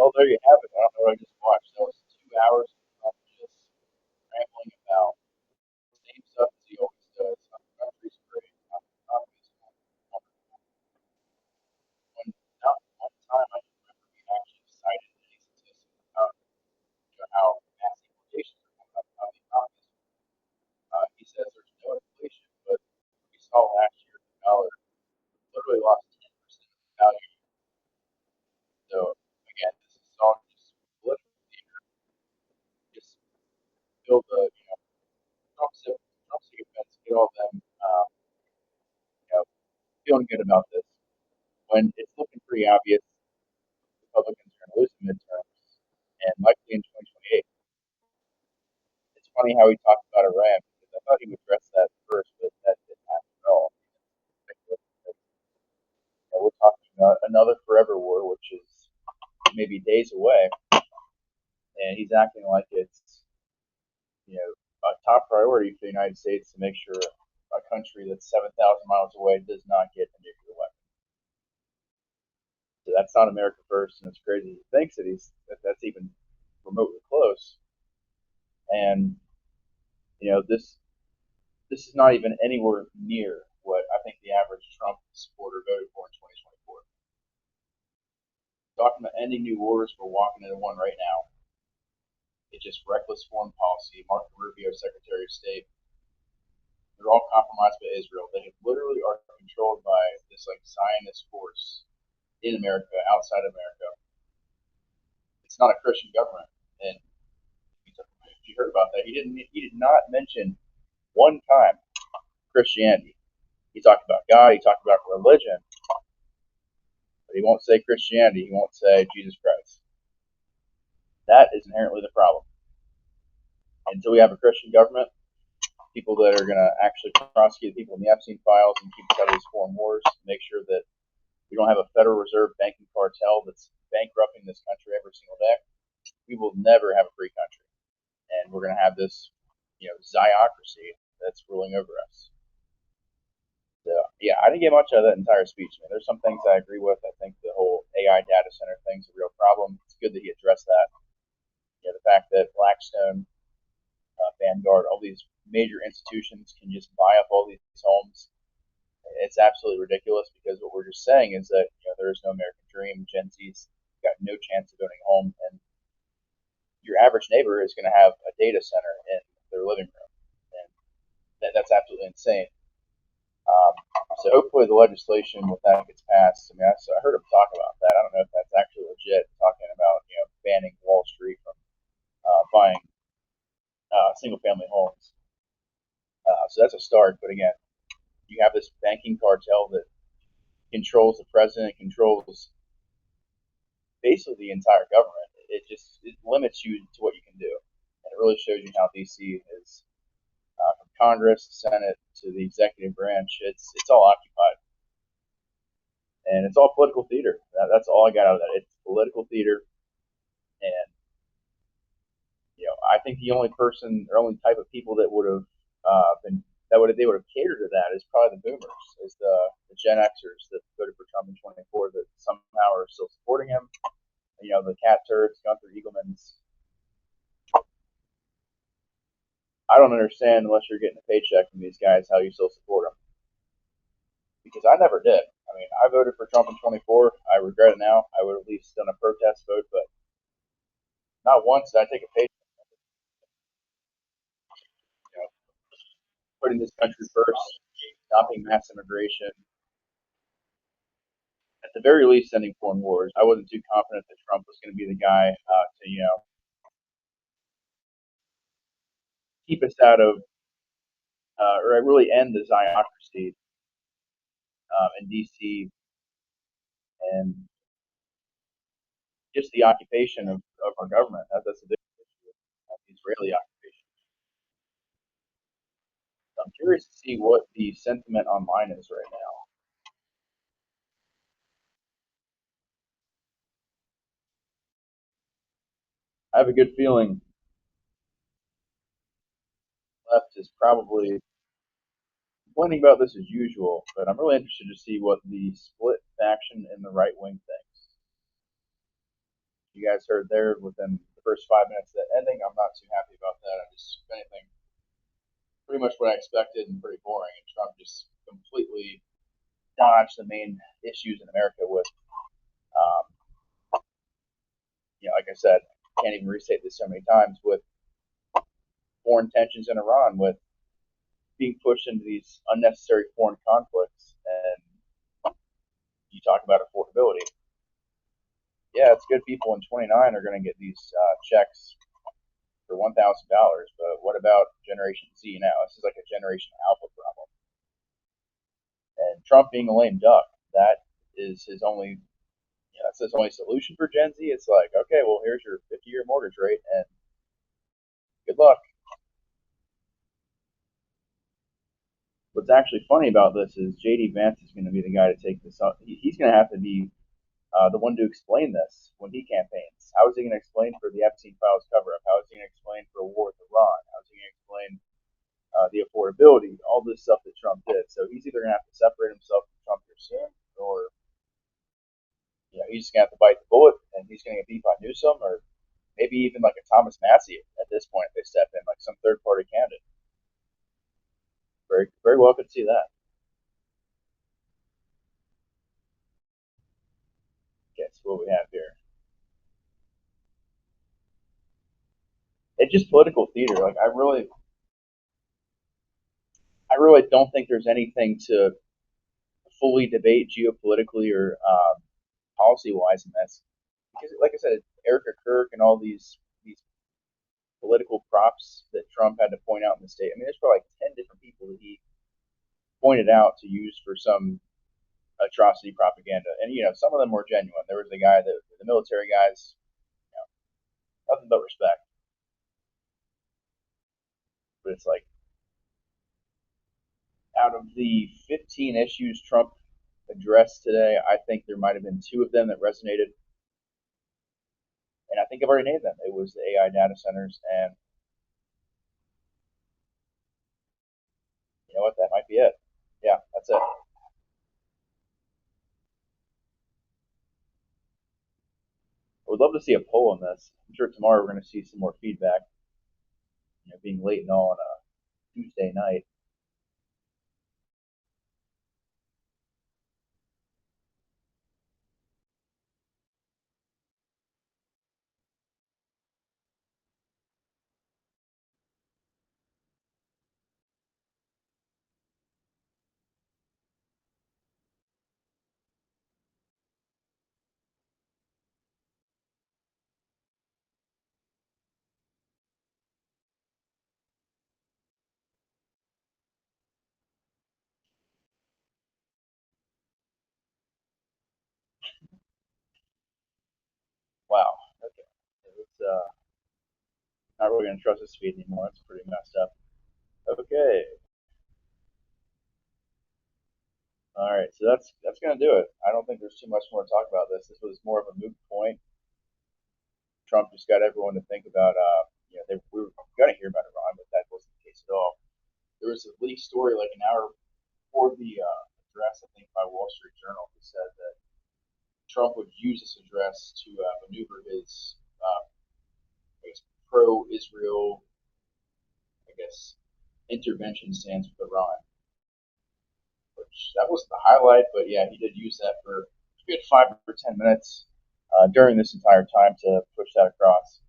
Well, there you have it. I don't know what I just watched. That was 2 hours of just rambling about the same stuff as he always does. Our country's great. Our economy's wonderful. When not one time I can remember he actually cited any statistics about kill the, Trump sycophants, get all of them, feeling good about this when it's looking pretty obvious Republicans are going to lose the midterms and likely in 2028. It's funny how he talked about Iran because I thought he would address that first, but that didn't happen at all. We're talking about another forever war, which is maybe days away, and he's acting like it's a top priority for the United States to make sure a country that's 7,000 miles away does not get a nuclear weapon. So that's not America first, and it's crazy he thinks that's even remotely close. And this is not even anywhere near what I think the average Trump supporter voted for in 2024. Talking about ending new wars, we're walking into one right now. It's just reckless foreign policy. Marco Rubio, Secretary of State, they're all compromised by Israel. They literally are controlled by this Zionist force in America, outside America. It's not a Christian government, and if you heard about that, he did not mention one time Christianity. He talked about God, he talked about religion, but he won't say Christianity, he won't say Jesus Christ. That is inherently the problem. Until we have a Christian government, people that are going to actually prosecute people in the Epstein files and keep us out of these foreign wars, make sure that we don't have a Federal Reserve banking cartel that's bankrupting this country every single day, we will never have a free country. And we're going to have this, Ziocracy that's ruling over us. So, yeah, I didn't get much out of that entire speech. I mean, there's some things I agree with. I think the whole AI data center thing's a real problem. It's good that he addressed that. The fact that Blackstone, Vanguard, all these major institutions can just buy up all these homes. It's absolutely ridiculous because what we're just saying is that there is no American dream. Gen Z's got no chance of owning a home, and your average neighbor is going to have a data center in their living room, and that's absolutely insane. So hopefully the legislation with that gets passed. I mean, I heard him talk about that. I don't know if that's actually legit, talking about banning Wall Street from buying single-family homes. So that's a start. But again, you have this banking cartel that controls the president, controls basically the entire government. It limits you to what you can do, and it really shows you how DC is, from Congress, the Senate, to the executive branch. It's all occupied, and it's all political theater. That's all I got out of that. It's political theater, and I think the only person or only type of people that would have they would have catered to that is probably the boomers, is the Gen Xers that voted for Trump in 24 that somehow are still supporting him. The cat turds, Gunther Eaglemans. I don't understand, unless you're getting a paycheck from these guys, how you still support them. Because I never did. I mean, I voted for Trump in 24. I regret it now. I would have at least done a protest vote, but not once did I take a paycheck. Putting this country first, stopping mass immigration, at the very least, ending foreign wars. I wasn't too confident that Trump was going to be the guy to keep us out of, or really end the Ziocracy in DC, and just the occupation of our government. That's the big issue, the Israeli occupation. So I'm curious to see what the sentiment online is right now. I have a good feeling left is probably complaining about this as usual, but I'm really interested to see what the split faction in the right wing thinks. You guys heard there within the first 5 minutes of that ending. I'm not too happy about that. I just, if anything, pretty much what I expected and pretty boring. And Trump just completely dodged the main issues in America with, like I said, can't even restate this so many times, with foreign tensions in Iran, with being pushed into these unnecessary foreign conflicts. And you talk about affordability. Yeah, it's good people in 29 are going to get these checks for $1,000, but what about Generation Z now. This is like a Generation Alpha problem. And Trump being a lame duck, that is his only, that's his only solution for Gen Z. It's like, okay, well, here's your 50-year mortgage rate, and good luck. What's actually funny about this is J.D. Vance is going to be the guy to take this up. He's going to have to be the one to explain this when he campaigns. How is he going to explain for the Epstein files cover-up? How is he going to explain for a war with Iran? How is he going to explain the affordability, all this stuff that Trump did? So he's either going to have to separate himself from Trump here soon, or he's just going to have to bite the bullet, and he's going to get beat by Newsom, or maybe even like a Thomas Massie at this point if they step in, like some third-party candidate. Very, very well could see that. Guess what we have here. It's just political theater. Like I really don't think there's anything to fully debate geopolitically or policy-wise in this, because, like I said, Erica Kirk and all these political props that Trump had to point out in the state. I mean, there's probably like 10 different people that he pointed out to use for some atrocity propaganda, and some of them were genuine. There was the guy that the military guys, nothing but respect. But it's like, out of the 15 issues Trump addressed today, I think there might have been 2 of them that resonated. And I think I've already named them. It was the AI data centers, and you know what? That might be it. Yeah, that's it. I would love to see a poll on this. I'm sure tomorrow we're going to see some more feedback. Being late and all on a Tuesday night. Wow. Okay. It's not really going to trust this feed anymore. It's pretty messed up. Okay. All right. So that's going to do it. I don't think there's too much more to talk about this. This was more of a moot point. Trump just got everyone to think about, we were going to hear about Iran, but that wasn't the case at all. There was a leaked story like an hour before the address, I think, by Wall Street Journal, who said that Trump would use this address to maneuver his pro-Israel, intervention stance with Iran. Which that was the highlight, but yeah, he did use that for a good 5 or 10 minutes during this entire time to push that across.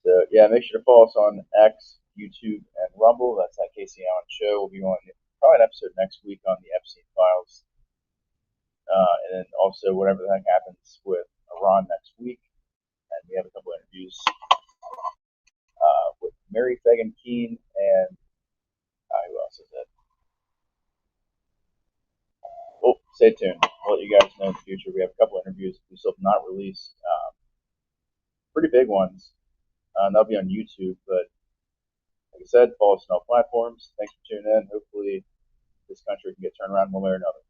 So yeah, make sure to follow us on X, YouTube, and Rumble. That's at Kacee Allen Show. We'll be on probably an episode next week on the Epstein files, and then also whatever the heck happens with Iran next week. And we have a couple interviews with Mary Fagan Keene and who else is it? Well, stay tuned. I'll let you guys know in the future. We have a couple interviews we still have not released. Pretty big ones. And they'll be on YouTube. But like I said, follow us on all platforms. Thanks for tuning in. Hopefully this country can get turned around one way or another.